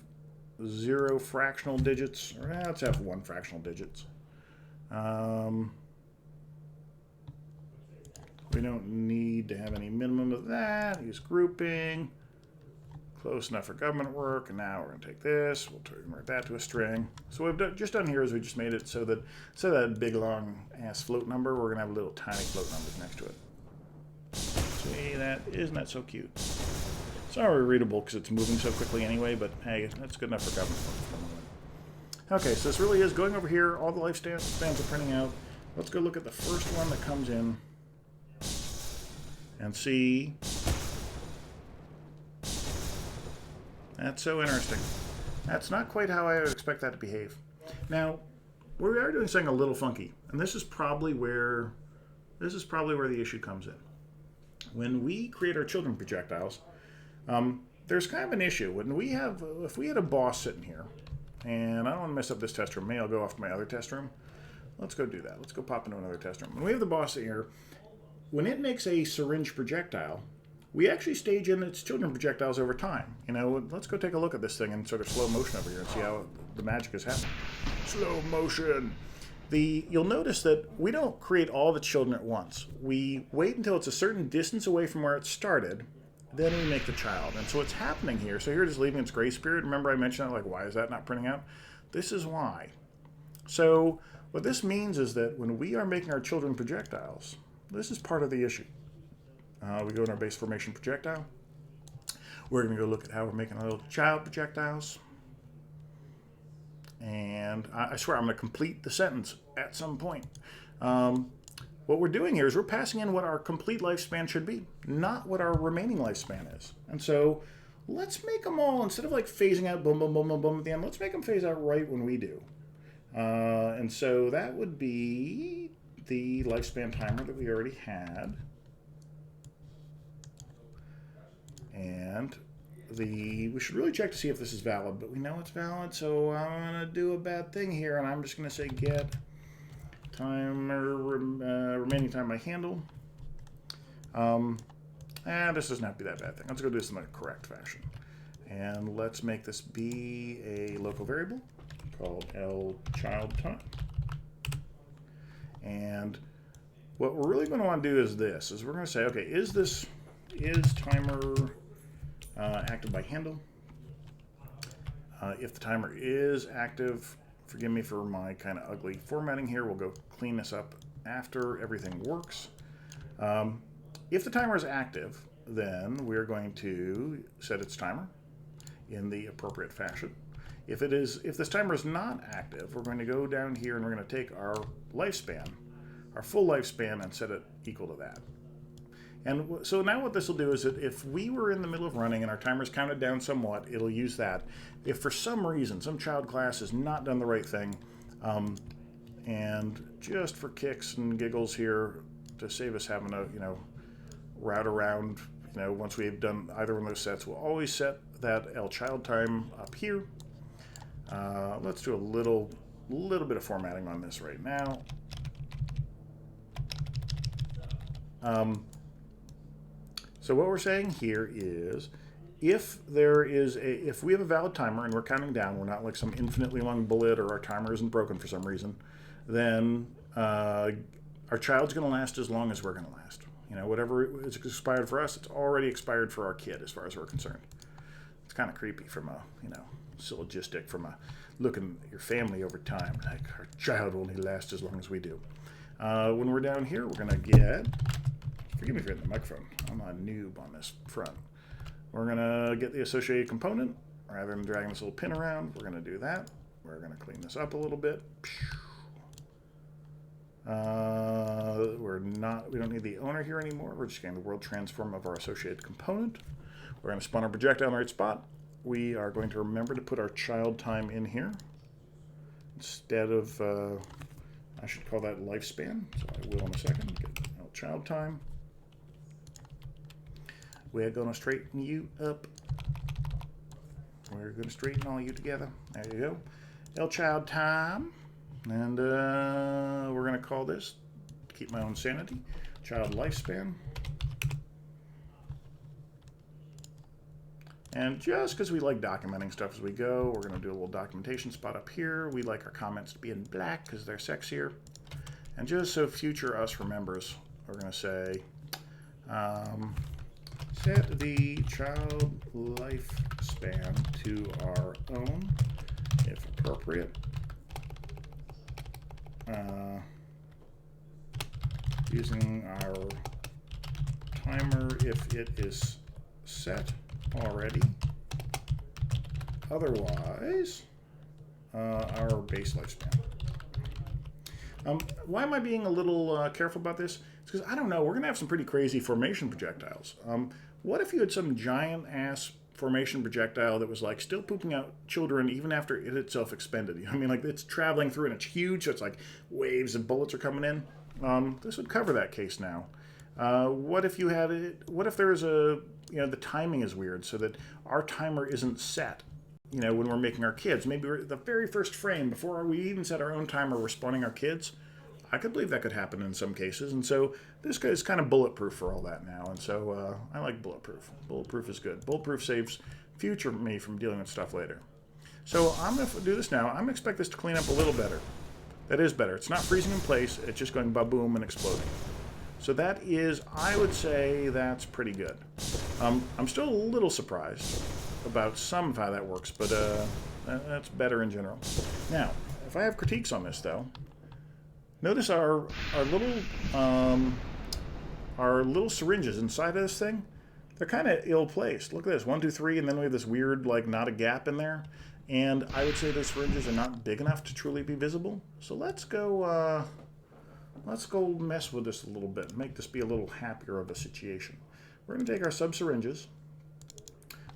0 fractional digits. Or let's have 1 fractional digits. We don't need to have any minimum of that. Use grouping. Close enough for government work. And now we're going to take this. We'll convert that to a string. So what we've just done here is we just made it so that instead of that big long ass float number, we're going to have little tiny float numbers next to it. See that? Isn't that so cute? It's not very readable because it's moving so quickly anyway, but hey, that's good enough for government work. Okay, so this really is going over here. All the lifespans are printing out. Let's go look at the first one that comes in and see. That's so interesting. That's not quite how I would expect that to behave. Now, we are doing something a little funky, and this is probably where the issue comes in. When we create our children projectiles, there's kind of an issue. When we have, if we had a boss sitting here, and I don't want to mess up this test room. Maybe I'll go off to my other test room. Let's go do that. Let's go pop into another test room. When we have the boss here, when it makes a syringe projectile, we actually stage in its children projectiles over time. You know, let's go take a look at this thing in sort of slow motion over here and see how the magic is happening. Slow motion. You'll notice that we don't create all the children at once. We wait until it's a certain distance away from where it started, then we make the child. And so what's happening here, so here it is leaving its grace period. Remember I mentioned that, like, why is that not printing out? This is why. So what this means is that when we are making our children projectiles, this is part of the issue. We go in our base formation projectile. We're going to go look at how we're making our little child projectiles. And I swear I'm going to complete the sentence at some point. What we're doing here is we're passing in what our complete lifespan should be, not what our remaining lifespan is. And so let's make them all, instead of like phasing out boom, boom, boom, boom, boom at the end, let's make them phase out right when we do. And so that would be the lifespan timer that we already had. And we should really check to see if this is valid, but we know it's valid, so I'm going to do a bad thing here, and I'm just going to say get timer, remaining time by handle. This does not be that bad thing. Let's go do this in the correct fashion. And let's make this be a local variable called lchildTime. And what we're really going to want to do is this, is we're going to say, okay, is timer active by handle? If the timer is active, forgive me for my kind of ugly formatting here, we'll go clean this up after everything works. If the timer is active, then we're going to set its timer in the appropriate fashion. If this timer is not active, we're going to go down here and we're going to take our lifespan, our full lifespan, and set it equal to that. And so now what this will do is that if we were in the middle of running and our timer's counted down somewhat, it'll use that. If for some reason some child class has not done the right thing, and just for kicks and giggles here, to save us having to, route around, once we've done either one of those sets, we'll always set that lchildTime up here. Let's do a little bit of formatting on this right now. So what we're saying here is, if we have a valid timer and we're counting down, we're not like some infinitely long bullet or our timer isn't broken for some reason, then our child's going to last as long as we're going to last. Whatever is expired for us, it's already expired for our kid as far as we're concerned. It's kind of creepy from a, syllogistic, from a looking at your family over time. Like, our child will only last as long as we do. When we're down here, we're going to get, forgive me for hitting the microphone, I'm a noob on this front. We're going to get the associated component. Rather than dragging this little pin around, we're going to do that. We're going to clean this up a little bit. We don't need the owner here anymore. We're just getting the world transform of our associated component. We're going to spawn our projectile in the right spot. We are going to remember to put our child time in here instead of, I should call that lifespan, so I will in a second. Get child time. We're going to straighten you up. We're going to straighten all you together. There you go. lchildTime. And we're going to call this, to keep my own sanity, child lifespan. And just because we like documenting stuff as we go, we're going to do a little documentation spot up here. We like our comments to be in black because they're sexier. And just so future us remembers, we're going to say, set the child lifespan to our own, if appropriate. Using our timer if it is set already. Otherwise, our base lifespan. Why am I being a little careful about this? It's because, I don't know, we're going to have some pretty crazy formation projectiles. What if you had some giant-ass formation projectile that was like still pooping out children even after it itself expended? Like it's traveling through and it's huge, so it's like waves and bullets are coming in. This would cover that case now. What if you had it? What if there's the timing is weird so that our timer isn't set? When we're making our kids, maybe we're the very first frame before we even set our own timer, we're spawning our kids. I could believe that could happen in some cases, and so this guy is kind of bulletproof for all that now, and so I like bulletproof. Bulletproof is good. Bulletproof saves future me from dealing with stuff later. So I'm going to do this now. I'm going to expect this to clean up a little better. That is better. It's not freezing in place. It's just going ba-boom and exploding. So that is, I would say that's pretty good. I'm still a little surprised about some of how that works, but that's better in general. Now, if I have critiques on this, though, notice our little syringes inside of this thing. They're kind of ill-placed. Look at this, 1, 2, 3, and then we have this weird, like, not a gap in there. And I would say those syringes are not big enough to truly be visible. So let's go mess with this a little bit, make this be a little happier of a situation. We're going to take our sub-syringes.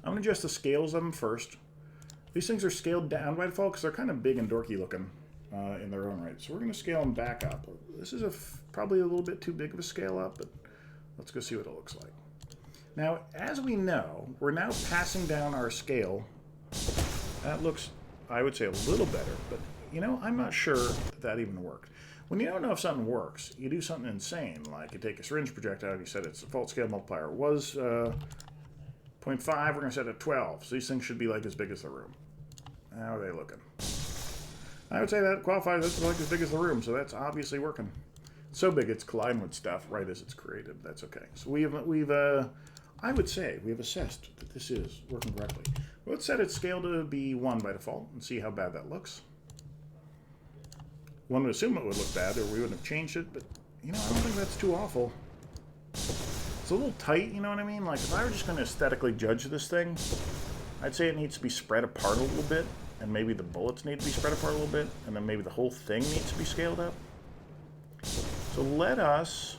I'm going to adjust the scales of them first. These things are scaled down by default because they're kind of big and dorky looking in their own right. So we're going to scale them back up. This is probably a little bit too big of a scale up, but let's go see what it looks like. Now, as we know, we're now passing down our scale. That looks, I would say, a little better, but, you know, I'm not sure that even worked. When you don't know if something works, you do something insane, like you take a syringe projectile and you set its default scale multiplier. It was 0.5, we're going to set it at 12, so these things should be like as big as the room. How are they looking? I would say that qualifies as like as big as the room, so that's obviously working. So big it's colliding with stuff right as it's created. That's okay. So I would say we have assessed that this is working correctly. Let's set its scale to be 1 by default and see how bad that looks. One would assume it would look bad, or we wouldn't have changed it, but, you know, I don't think that's too awful. It's a little tight, you know what I mean? Like, if I were just going to aesthetically judge this thing, I'd say it needs to be spread apart a little bit, and maybe the bullets need to be spread apart a little bit, and then maybe the whole thing needs to be scaled up. So let us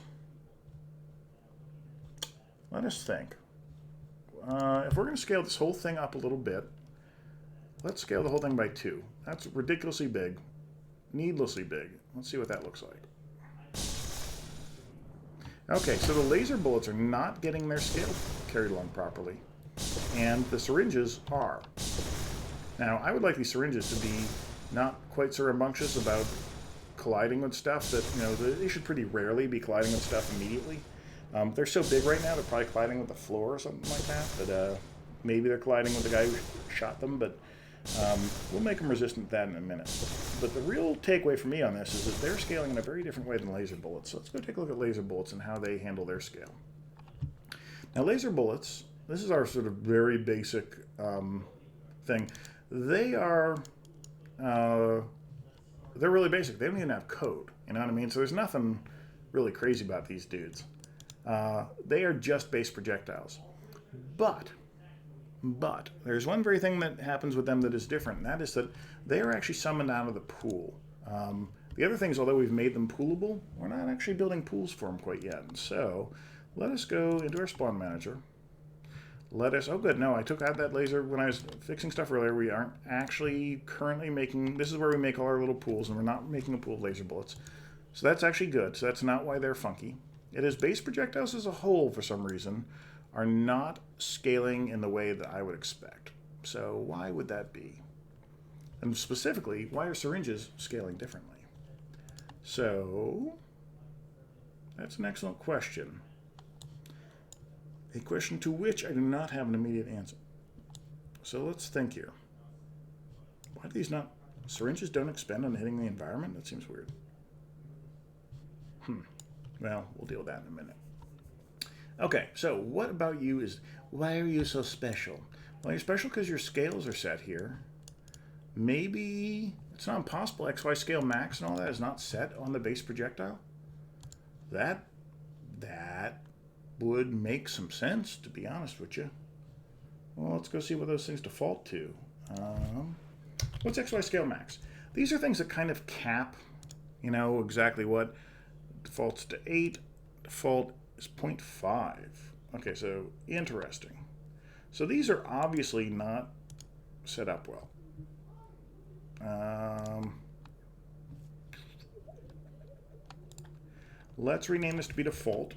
think. If we're going to scale this whole thing up a little bit, let's scale the whole thing by 2. That's ridiculously big. Needlessly big. Let's see what that looks like. Okay, so the laser bullets are not getting their scale carried along properly, and the syringes are. Now, I would like these syringes to be not quite so rambunctious about colliding with stuff that, you know, they should pretty rarely be colliding with stuff immediately. They're so big right now, they're probably colliding with the floor or something like that, but maybe they're colliding with the guy who shot them, but we'll make them resistant to that in a minute. But the real takeaway for me on this is that they're scaling in a very different way than laser bullets. So let's go take a look at laser bullets and how they handle their scale. Now, laser bullets, this is our sort of very basic thing. They're really basic. They don't even have code, you know what I mean? So there's nothing really crazy about these dudes. They are just base projectiles. But there's one very thing that happens with them that is different, and that is that they are actually summoned out of the pool. The other thing is, although we've made them poolable, we're not actually building pools for them quite yet. And so let us go into our spawn manager. Oh good, no, I took out that laser when I was fixing stuff earlier. We aren't actually currently making, this is where we make all our little pools, and we're not making a pool of laser bullets. So that's actually good. So that's not why they're funky. It is base projectiles as a whole, for some reason, are not scaling in the way that I would expect. So why would that be? And specifically, why are syringes scaling differently? So that's an excellent question. A question to which I do not have an immediate answer. So let's think here. Why do these not... Syringes don't expend on hitting the environment? That seems weird. Well, we'll deal with that in a minute. Okay, so what about you is... Why are you so special? Well, you're special because your scales are set here. Maybe... It's not impossible. XY scale max and all that is not set on the base projectile. That would make some sense, to be honest with you. Well, let's go see what those things default to. What's XY scale max? These are things that kind of cap, you know, exactly what defaults to 8. Default is 0.5. Okay, so interesting. So these are obviously not set up well. Let's rename this to be default.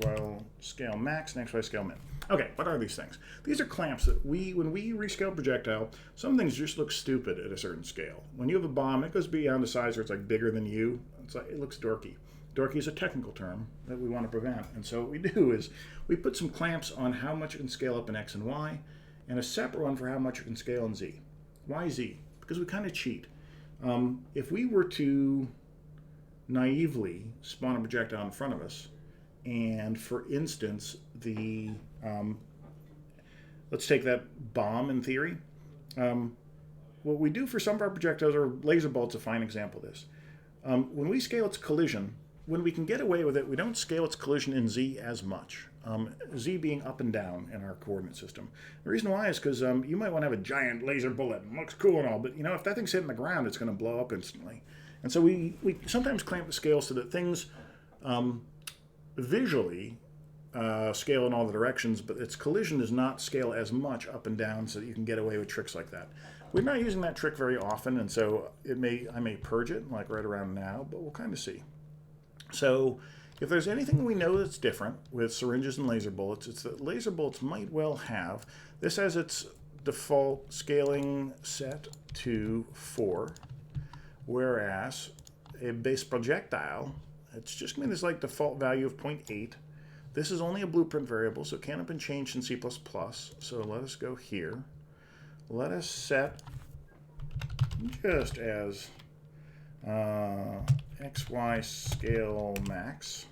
XY scale max and XY scale min. Okay, what are these things? These are clamps that when we rescale projectile, some things just look stupid at a certain scale. When you have a bomb, it goes beyond a size where it's like bigger than you. It's like, it looks dorky. Dorky is a technical term that we want to prevent. And so what we do is we put some clamps on how much it can scale up in X and Y, and a separate one for how much it can scale in Z. Why Z? Because we kind of cheat. If we were to naively spawn a projectile in front of us, and for instance, let's take that bomb in theory. What we do for some of our projectiles, or laser bolt's a fine example of this. When we scale its collision, when we can get away with it, we don't scale its collision in Z as much. Z being up and down in our coordinate system. The reason why is because you might want to have a giant laser bullet. It looks cool and all, but if that thing's hitting the ground, it's going to blow up instantly. And so we sometimes clamp the scale so that things visually scale in all the directions, but its collision does not scale as much up and down so that you can get away with tricks like that. We're not using that trick very often, and so I may purge it, like right around now, but we'll kind of see. So if there's anything we know that's different with syringes and laser bullets, it's that laser bullets might well have, this has its default scaling set to 4, whereas a base projectile, it's just going to be this like default value of 0.8. This is only a blueprint variable, so it can't have been changed in C++. So let us go here. Let us set just as XY scale max.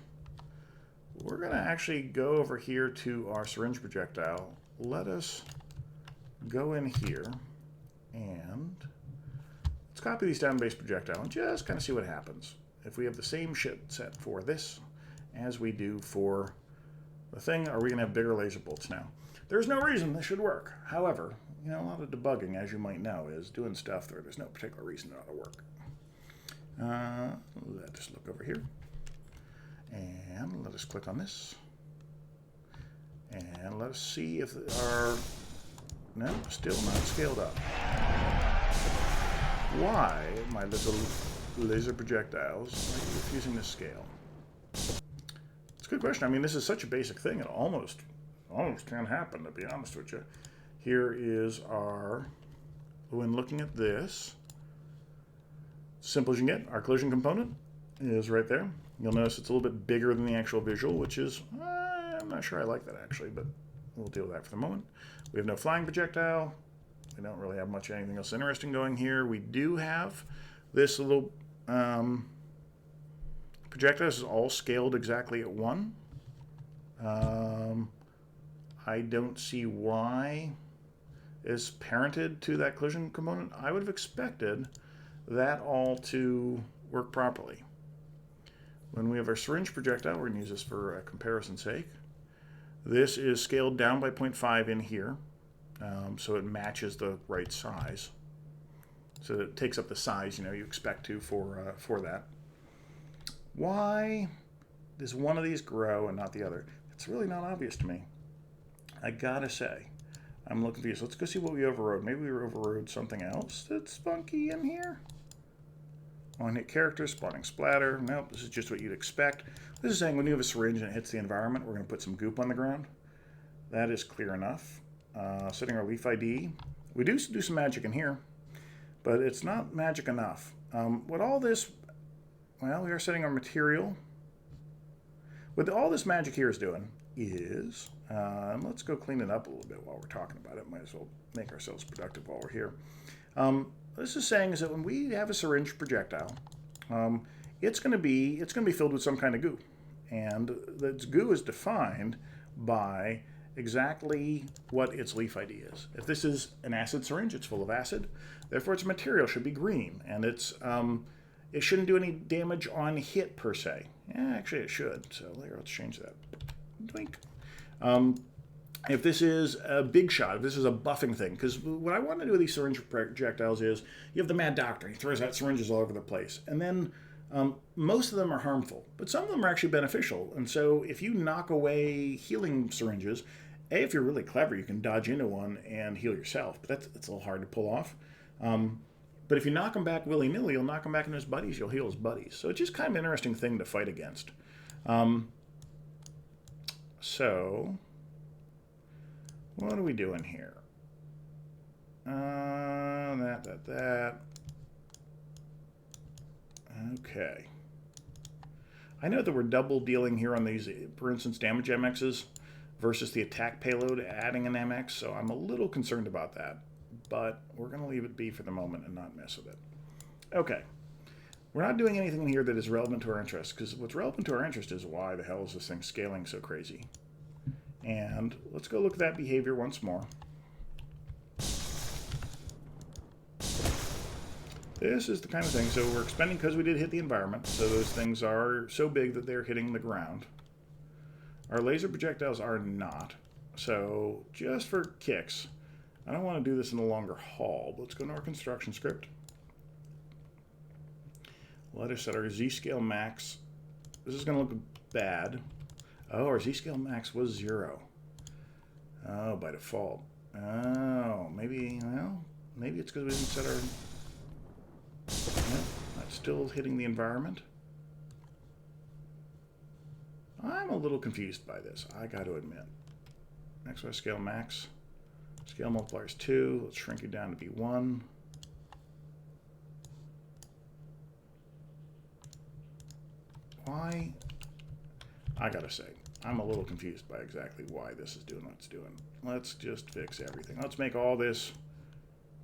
We're going to actually go over here to our syringe projectile. Let us go in here and let's copy these down base projectile and just kind of see what happens. If we have the same shit set for this as we do for the thing, are we going to have bigger laser bolts now? There's no reason this should work. However, a lot of debugging, as you might know, is doing stuff where there's no particular reason it ought to work. Let us look over here. And let us click on this. And let us see if our... No, still not scaled up. Why, my little laser projectiles, are you refusing to scale? It's a good question. I mean, this is such a basic thing, it almost can happen, to be honest with you. Here is our, when looking at this, simple as you can get, our collision component is right there. You'll notice it's a little bit bigger than the actual visual, which is, I'm not sure I like that actually, but we'll deal with that for the moment. We have no flying projectile. We don't really have much anything else interesting going here. We do have this little projectile. This is all scaled exactly at 1. I don't see why it's parented to that collision component. I would have expected that all to work properly. When we have our syringe projectile, we're going to use this for comparison's sake. This is scaled down by 0.5 in here, so it matches the right size. So it takes up the size you expect to for that. Why does one of these grow and not the other? It's really not obvious to me. I gotta say, I'm looking confused. Let's go see what we overrode. Maybe we overrode something else that's funky in here. On hit characters, spawning splatter. Nope, this is just what you'd expect. This is saying when you have a syringe and it hits the environment, we're going to put some goop on the ground. That is clear enough. Setting our leaf ID. We do some magic in here, but it's not magic enough. What all this, well, we are setting our material. What all this magic here is doing is, let's go clean it up a little bit while we're talking about it. Might as well make ourselves productive while we're here. This is saying is that when we have a syringe projectile, it's going to be filled with some kind of goo, and the goo is defined by exactly what its leaf ID is. If this is an acid syringe, it's full of acid. Therefore, its material should be green, and it shouldn't do any damage on hit per se. Yeah, actually, it should. So let's change that. Doink. If this is a big shot, if this is a buffing thing, because what I want to do with these syringe projectiles is you have the mad doctor. He throws out syringes all over the place. And then most of them are harmful, but some of them are actually beneficial. And so if you knock away healing syringes, if you're really clever, you can dodge into one and heal yourself. But that's a little hard to pull off. But if you knock him back willy-nilly, you'll knock him back into his buddies. You'll heal his buddies. So it's just kind of an interesting thing to fight against. So, what are we doing here? That. Okay. I know that we're double dealing here on these, for instance, damage MXs versus the attack payload adding an MX, so I'm a little concerned about that. But we're going to leave it be for the moment and not mess with it. Okay. We're not doing anything here that is relevant to our interest, because what's relevant to our interest is why the hell is this thing scaling so crazy? And let's go look at that behavior once more. This is the kind of thing, so we're expending because we did hit the environment, so those things are so big that they're hitting the ground. Our laser projectiles are not, so just for kicks, I don't want to do this in a longer haul, but let's go to our construction script. Let us set our Z-scale max. This is going to look bad. Oh, our Z-scale max was 0. Oh, by default. Oh, maybe, well, maybe it's because we didn't set our... Nope, that's still hitting the environment. I'm a little confused by this, I got to admit. XY scale max. Scale multiplier is 2. Let's shrink it down to be 1. Why? I gotta say, I'm a little confused by exactly why this is doing what it's doing. Let's just fix everything. Let's make all this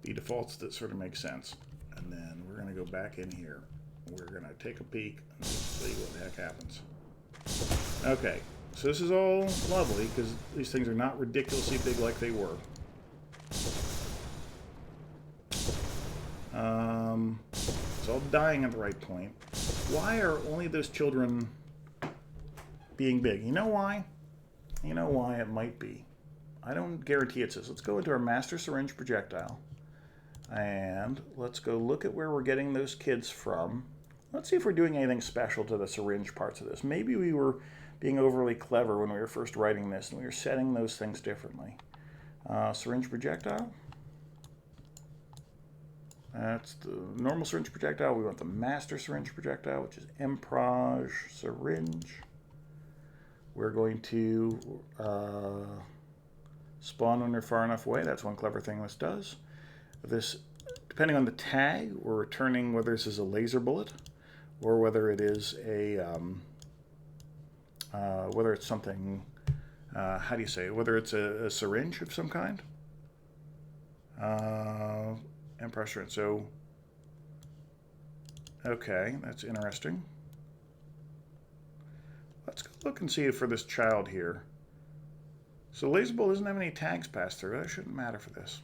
be defaults that sort of make sense. And then we're going to go back in here. We're going to take a peek and see what the heck happens. Okay, so this is all lovely because these things are not ridiculously big like they were. It's all dying at the right point. Why are only those children being big? You know why? You know why it might be. I don't guarantee it's this. Let's go into our master syringe projectile. And let's go look at where we're getting those kids from. Let's see if we're doing anything special to the syringe parts of this. Maybe we were being overly clever when we were first writing this and we were setting those things differently. Syringe projectile. That's the normal syringe projectile. We want the master syringe projectile, which is Emproj syringe. We're going to spawn when they're far enough away. That's one clever thing this does. This, depending on the tag, we're returning whether this is a laser bullet or whether it is a, whether it's something, how do you say it? Whether it's a syringe of some kind. And pressure. So, okay, that's interesting. Let's go look and see for this child here. So laser bullet doesn't have any tags passed through. That shouldn't matter for this.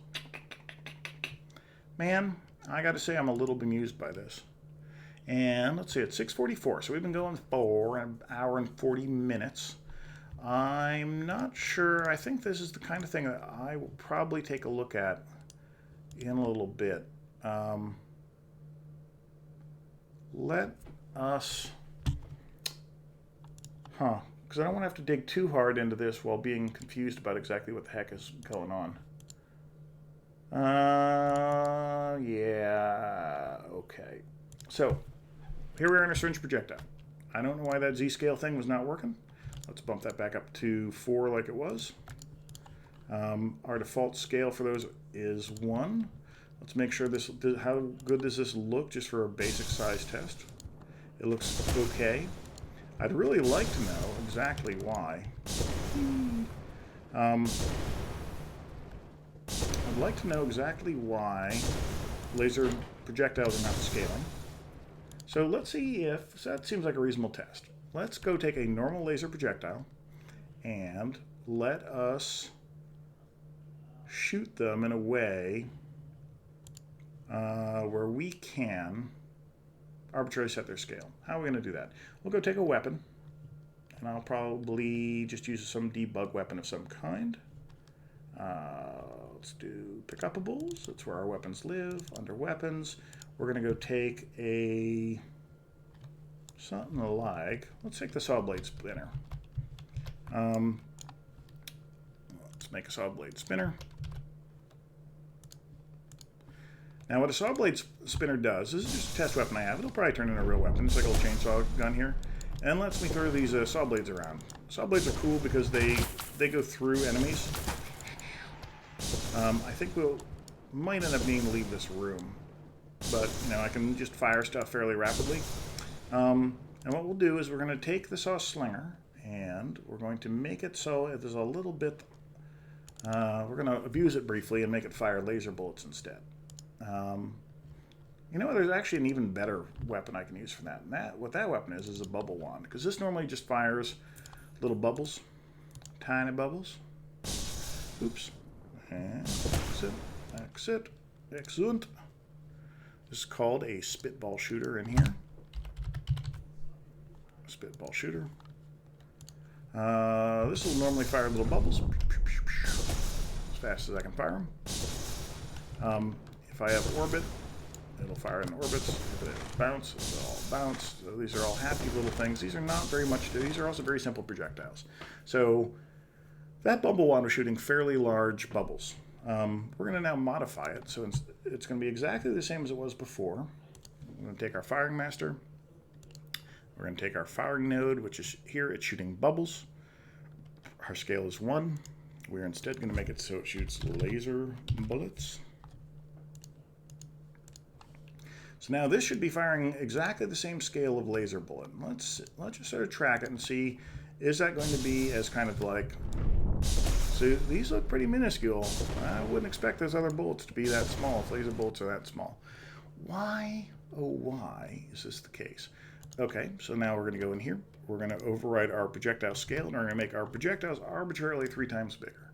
Man, I got to say I'm a little bemused by this. And let's see, it's 6:44, so we've been going for an hour and 40 minutes. I'm not sure. I think this is the kind of thing that I will probably take a look at in a little bit. Let us... because I don't want to have to dig too hard into this while being confused about exactly what the heck is going on. Yeah, okay. So, here we are in a syringe projectile. I don't know why that Z-scale thing was not working. Let's bump that back up to 4 like it was. Our default scale for those is 1. Let's make sure this, how good does this look just for a basic size test? It looks okay. I'd really like to know exactly why. I'd like to know exactly why laser projectiles are not scaling. So let's see if, so that seems like a reasonable test. Let's go take a normal laser projectile and let us shoot them in a way where we can arbitrarily set their scale. How are we going to do that? We'll go take a weapon, and I'll probably just use some debug weapon of some kind. Let's do pickupables. That's where our weapons live. Under weapons, we're going to go take a something like, let's take the saw blade spinner. Let's make a saw blade spinner. Now what a saw blade spinner does, this is just a test weapon I have. It'll probably turn into a real weapon. It's like a little chainsaw gun here. And lets me throw these saw blades around. Saw blades are cool because they go through enemies. I think we'll might end up needing to leave this room, but you know I can just fire stuff fairly rapidly. And what we'll do is we're going to take the saw slinger and we're going to make it so it is a little bit. We're going to abuse it briefly and make it fire laser bullets instead. You know what? There's actually an even better weapon I can use for that. And what that weapon is a bubble wand, because this normally just fires little bubbles, tiny bubbles. Oops. And exit. Excellent. This is called a spitball shooter in here. Spitball shooter. This will normally fire little bubbles as fast as I can fire them. If I have orbit, it'll fire in orbits. If it bounce, it'll all bounce. So these are all happy little things. These are not very much. These are also very simple projectiles. So that bubble wand was shooting fairly large bubbles. We're going to now modify it, so it's going to be exactly the same as it was before. We're going to take our firing master. We're going to take our firing node, which is here. It's shooting bubbles. Our scale is 1. We're instead going to make it so it shoots laser bullets. So now this should be firing exactly the same scale of laser bullet. Let's just sort of track it and see, is that going to be as kind of like, so these look pretty minuscule. I wouldn't expect those other bullets to be that small if laser bullets are that small. Why, oh why is this the case? Okay, so now we're going to go in here. We're going to override our projectile scale and we're going to make our projectiles arbitrarily 3 times bigger.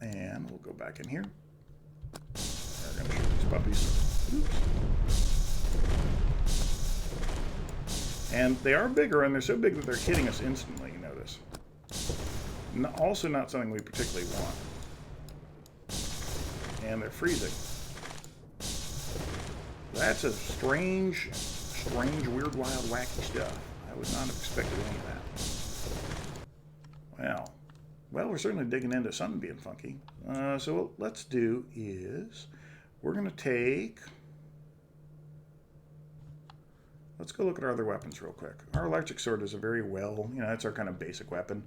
And we'll go back in here. We're going to shoot these puppies. Oops. And they are bigger, and they're so big that they're hitting us instantly, you notice. Also not something we particularly want. And they're freezing. That's a strange, weird, wild, wacky stuff. I would not have expected any of that. Well, we're certainly digging into something being funky. So what let's do is we're going to take... Let's go look at our other weapons real quick. Our electric sword is a very well, that's our kind of basic weapon.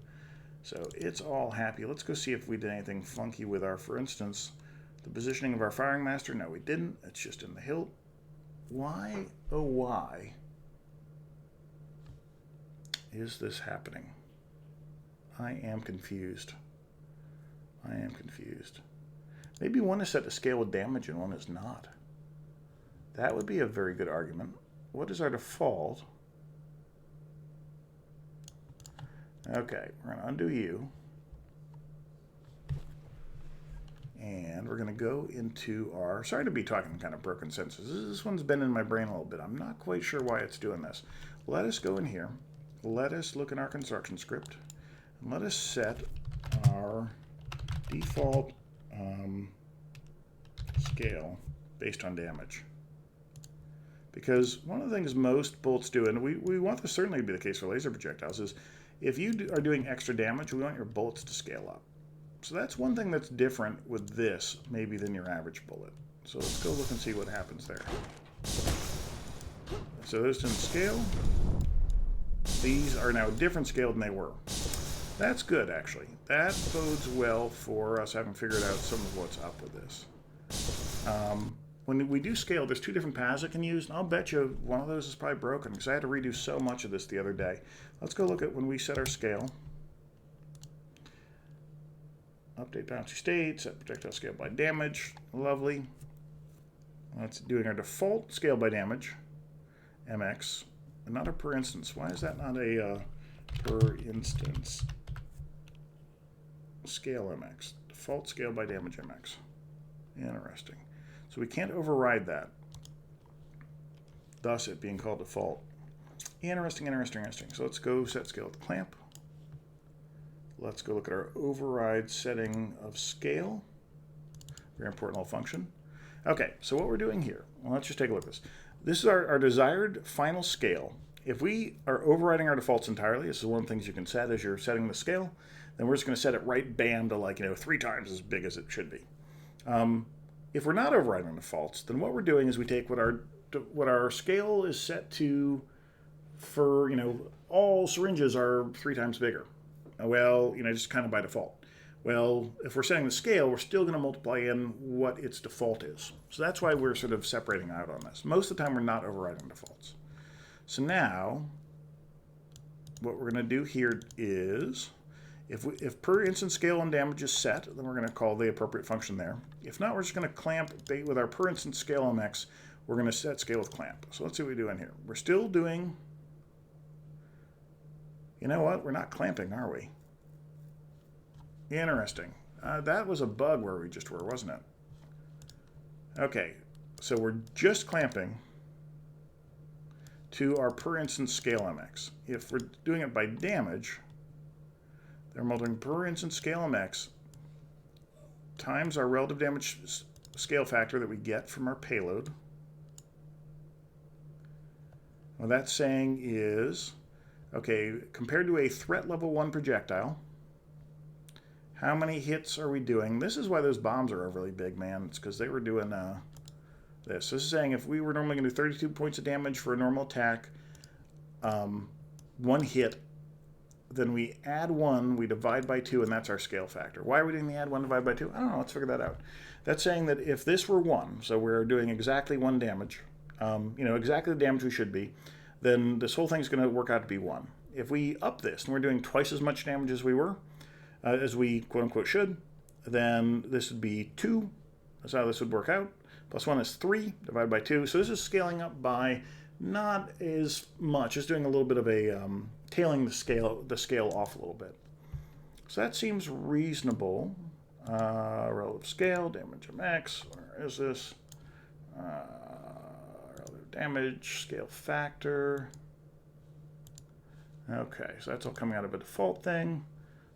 So it's all happy. Let's go see if we did anything funky with our, for instance, the positioning of our firing master. No, we didn't. It's just in the hilt. Why, oh why, is this happening? I am confused. I am confused. Maybe one is set to scale with damage and one is not. That would be a very good argument. What is our default? Okay, we're going to undo you. And we're going to go into our... Sorry to be talking kind of broken sentences. This one's been in my brain a little bit. I'm not quite sure why it's doing this. Let us go in here. Let us look in our construction script. And let us set our default scale based on damage. Because one of the things most bullets do, and we want this certainly to be the case for laser projectiles, is if you are doing extra damage, we want your bullets to scale up. So that's one thing that's different with this, maybe, than your average bullet. So let's go look and see what happens there. So those didn't scale. These are now different scale than they were. That's good, actually. That bodes well for us having figured out some of what's up with this. When we do scale, there's 2 different paths I can use, and I'll bet you one of those is probably broken because I had to redo so much of this the other day. Let's go look at when we set our scale. Update bouncy state, set projectile scale by damage. Lovely. That's doing our default scale by damage, MX, and not a per instance. Why is that not a per instance scale MX? Default scale by damage MX. Interesting. So we can't override that, thus it being called default. Interesting. So let's go set scale with clamp. Let's go look at our override setting of scale. Very important little function. Okay, so what we're doing here, well, let's just take a look at this. This is our desired final scale. If we are overriding our defaults entirely, this is one of the things you can set as you're setting the scale, then we're just going to set it right bam to 3 times as big as it should be. If we're not overriding defaults, then what we're doing is we take what our scale is set to for, all syringes are 3 times bigger. Well, just kind of by default. Well, if we're setting the scale, we're still going to multiply in what its default is. So that's why we're sort of separating out on this. Most of the time, we're not overriding defaults. So now, what we're going to do here is, if per instance scale and damage is set, then we're going to call the appropriate function there. If not, we're just going to clamp with our per instance scale MX. We're going to set scale with clamp. So let's see what we do in here. We're still doing, you know what? We're not clamping, are we? Interesting. That was a bug where we just were, wasn't it? Okay, so we're just clamping to our per instance scale MX. If we're doing it by damage, they're multiplying per instance scale MX times our relative damage scale factor that we get from our payload. What that's saying is, okay, compared to a threat level 1 projectile, how many hits are we doing? This is why those bombs are overly big, man. It's because they were doing this. This is saying if we were normally going to do 32 points of damage for a normal attack, 1 hit, then we add 1, we divide by 2, and that's our scale factor. Why are we doing the add 1 divide by 2? I don't know. Let's figure that out. That's saying that if this were 1, so we're doing exactly 1 damage, exactly the damage we should be, then this whole thing is going to work out to be 1. If we up this and we're doing twice as much damage as we were, as we quote-unquote should, then this would be 2. That's how this would work out. Plus 1 is 3, divided by 2. So this is scaling up by not as much. Just doing a little bit of a tailing the scale off a little bit. So that seems reasonable. Relative scale, damage MX. Where is this? Relative damage, scale factor. Okay, so that's all coming out of a default thing.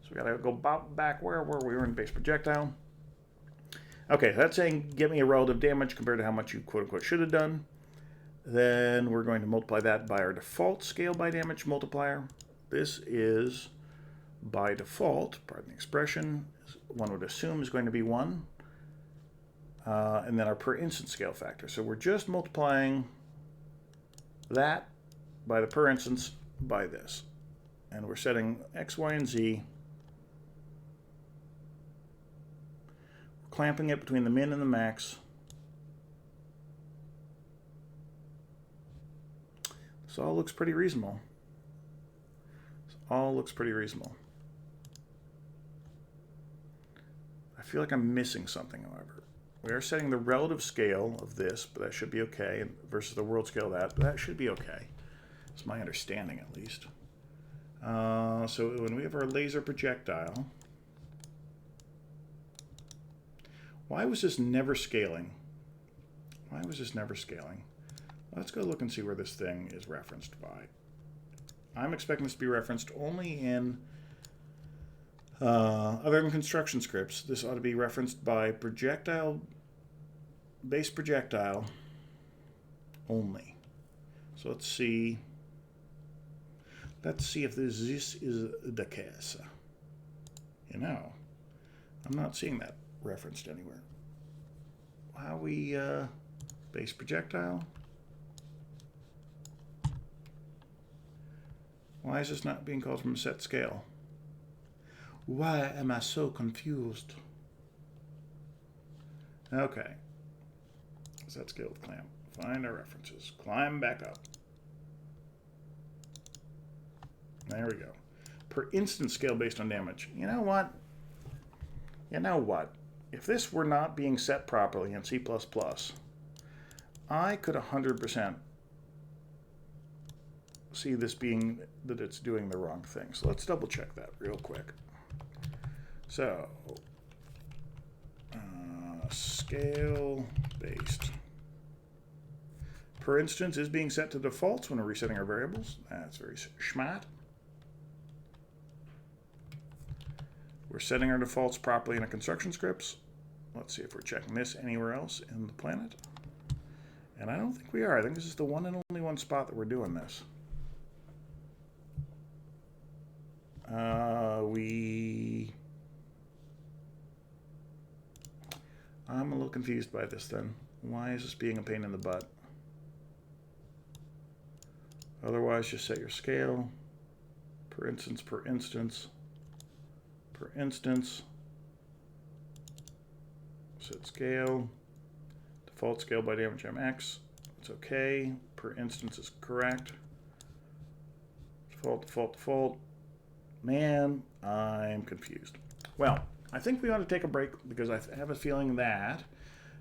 So we got to go back where we were in base projectile. Okay, that's saying give me a relative damage compared to how much you quote-unquote should have done. Then we're going to multiply that by our default scale by damage multiplier. This is, by default, pardon the expression, one would assume is going to be 1. And then our per instance scale factor. So we're just multiplying that by the per instance by this. And we're setting X, Y, and Z. Clamping it between the min and the max. This all looks pretty reasonable. This all looks pretty reasonable. I feel like I'm missing something, however. We are setting the relative scale of this, but that should be okay, versus the world scale of that, but that should be okay. It's my understanding, at least. So when we have our laser projectile, why was this never scaling? Why was this never scaling? Let's go look and see where this thing is referenced by. I'm expecting this to be referenced only in, other than construction scripts, this ought to be referenced by projectile, base projectile only. So let's see if this is the case. I'm not seeing that referenced anywhere. How we base projectile? Why is this not being called from a set scale? Why am I so confused? Okay. Set scale with clamp. Find our references. Climb back up. There we go. Per instance scale based on damage. You know what? If this were not being set properly in C++, I could 100% see this being that it's doing the wrong thing. So let's double check that real quick. So, scale based. Per instance is being set to defaults when we're resetting our variables. That's very smart. We're setting our defaults properly in a construction scripts. Let's see if we're checking this anywhere else in the planet. And I don't think we are. I think this is the one and only one spot that we're doing this. I'm a little confused by this then. Why is this being a pain in the butt? Otherwise, just set your scale. Per instance, per instance, per instance. Set scale. Default scale by damage MX. It's okay. Per instance is correct. Default, default, default. Man, I'm confused. Well, I think we ought to take a break because I have a feeling that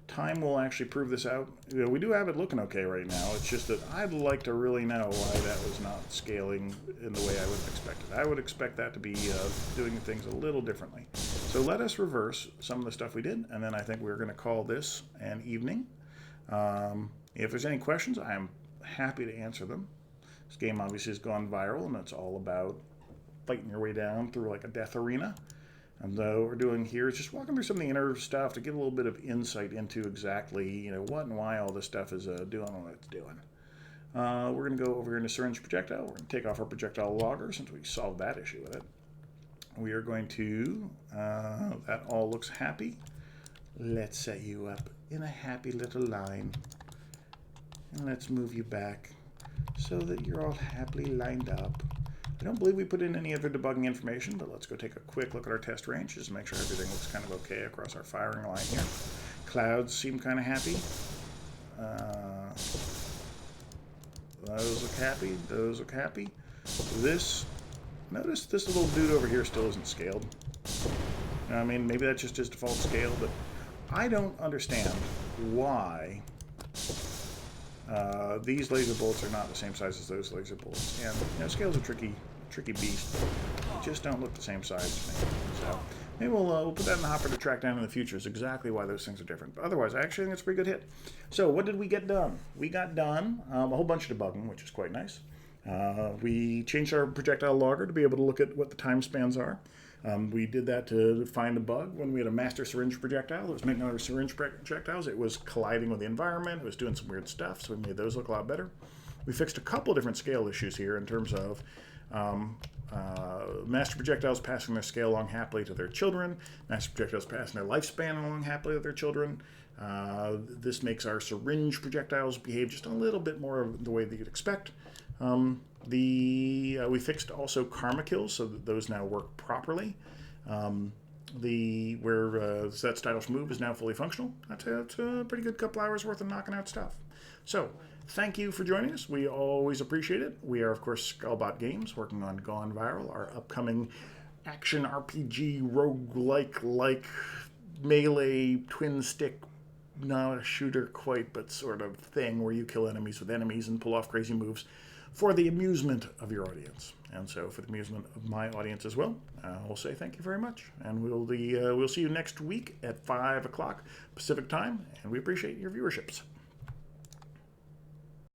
time will actually prove this out. You know, we do have it looking okay right now. It's just that I'd like to really know why that was not scaling in the way I would have expected. I would expect that to be doing things a little differently. So let us reverse some of the stuff we did, and then I think we're going to call this an evening. If there's any questions, I'm happy to answer them. This game obviously has gone viral, and it's all about fighting your way down through like a death arena. And what we're doing here is just walking through some of the inner stuff to get a little bit of insight into exactly, you know, what and why all this stuff is doing what it's doing. We're going to go over here into Syringe Projectile. We're going to take off our Projectile logger since we solved that issue with it. We are going to, that all looks happy. Let's set you up in a happy little line. And let's move you back so that you're all happily lined up. I don't believe we put in any other debugging information, but let's go take a quick look at our test range just to make sure everything looks kind of okay across our firing line here. Clouds seem kind of happy. Those look happy. Those look happy. Notice this little dude over here still isn't scaled. I mean, maybe that's just his default scale, but I don't understand why these laser bullets are not the same size as those laser bullets. And, you know, scale's a tricky beast. They just don't look the same size to me. So maybe we'll put that in the hopper to track down in the future is exactly why those things are different. But otherwise, I actually think it's a pretty good hit. So what did we get done? We got done a whole bunch of debugging, which is quite nice. We changed our projectile logger to be able to look at what the time spans are. We did that to find the bug when we had a master syringe projectile that was making other syringe projectiles. It was colliding with the environment. It was doing some weird stuff, so we made those look a lot better. We fixed a couple of different scale issues here in terms of master projectiles passing their scale along happily to their children, master projectiles passing their lifespan along happily to their children. This makes our syringe projectiles behave just a little bit more of the way that you'd expect. We fixed also karma kills so that those now work properly. That stylish move is now fully functional. That's a pretty good couple hours worth of knocking out stuff. So thank you for joining us. We always appreciate it. We are, of course, Skullbot Games, working on Gone Viral, our upcoming action RPG roguelike melee twin stick, not a shooter quite, but sort of thing where you kill enemies with enemies and pull off crazy moves for the amusement of your audience. And so for the amusement of my audience as well, we'll say thank you very much. And we'll see you next week at 5 o'clock Pacific time, and we appreciate your viewerships.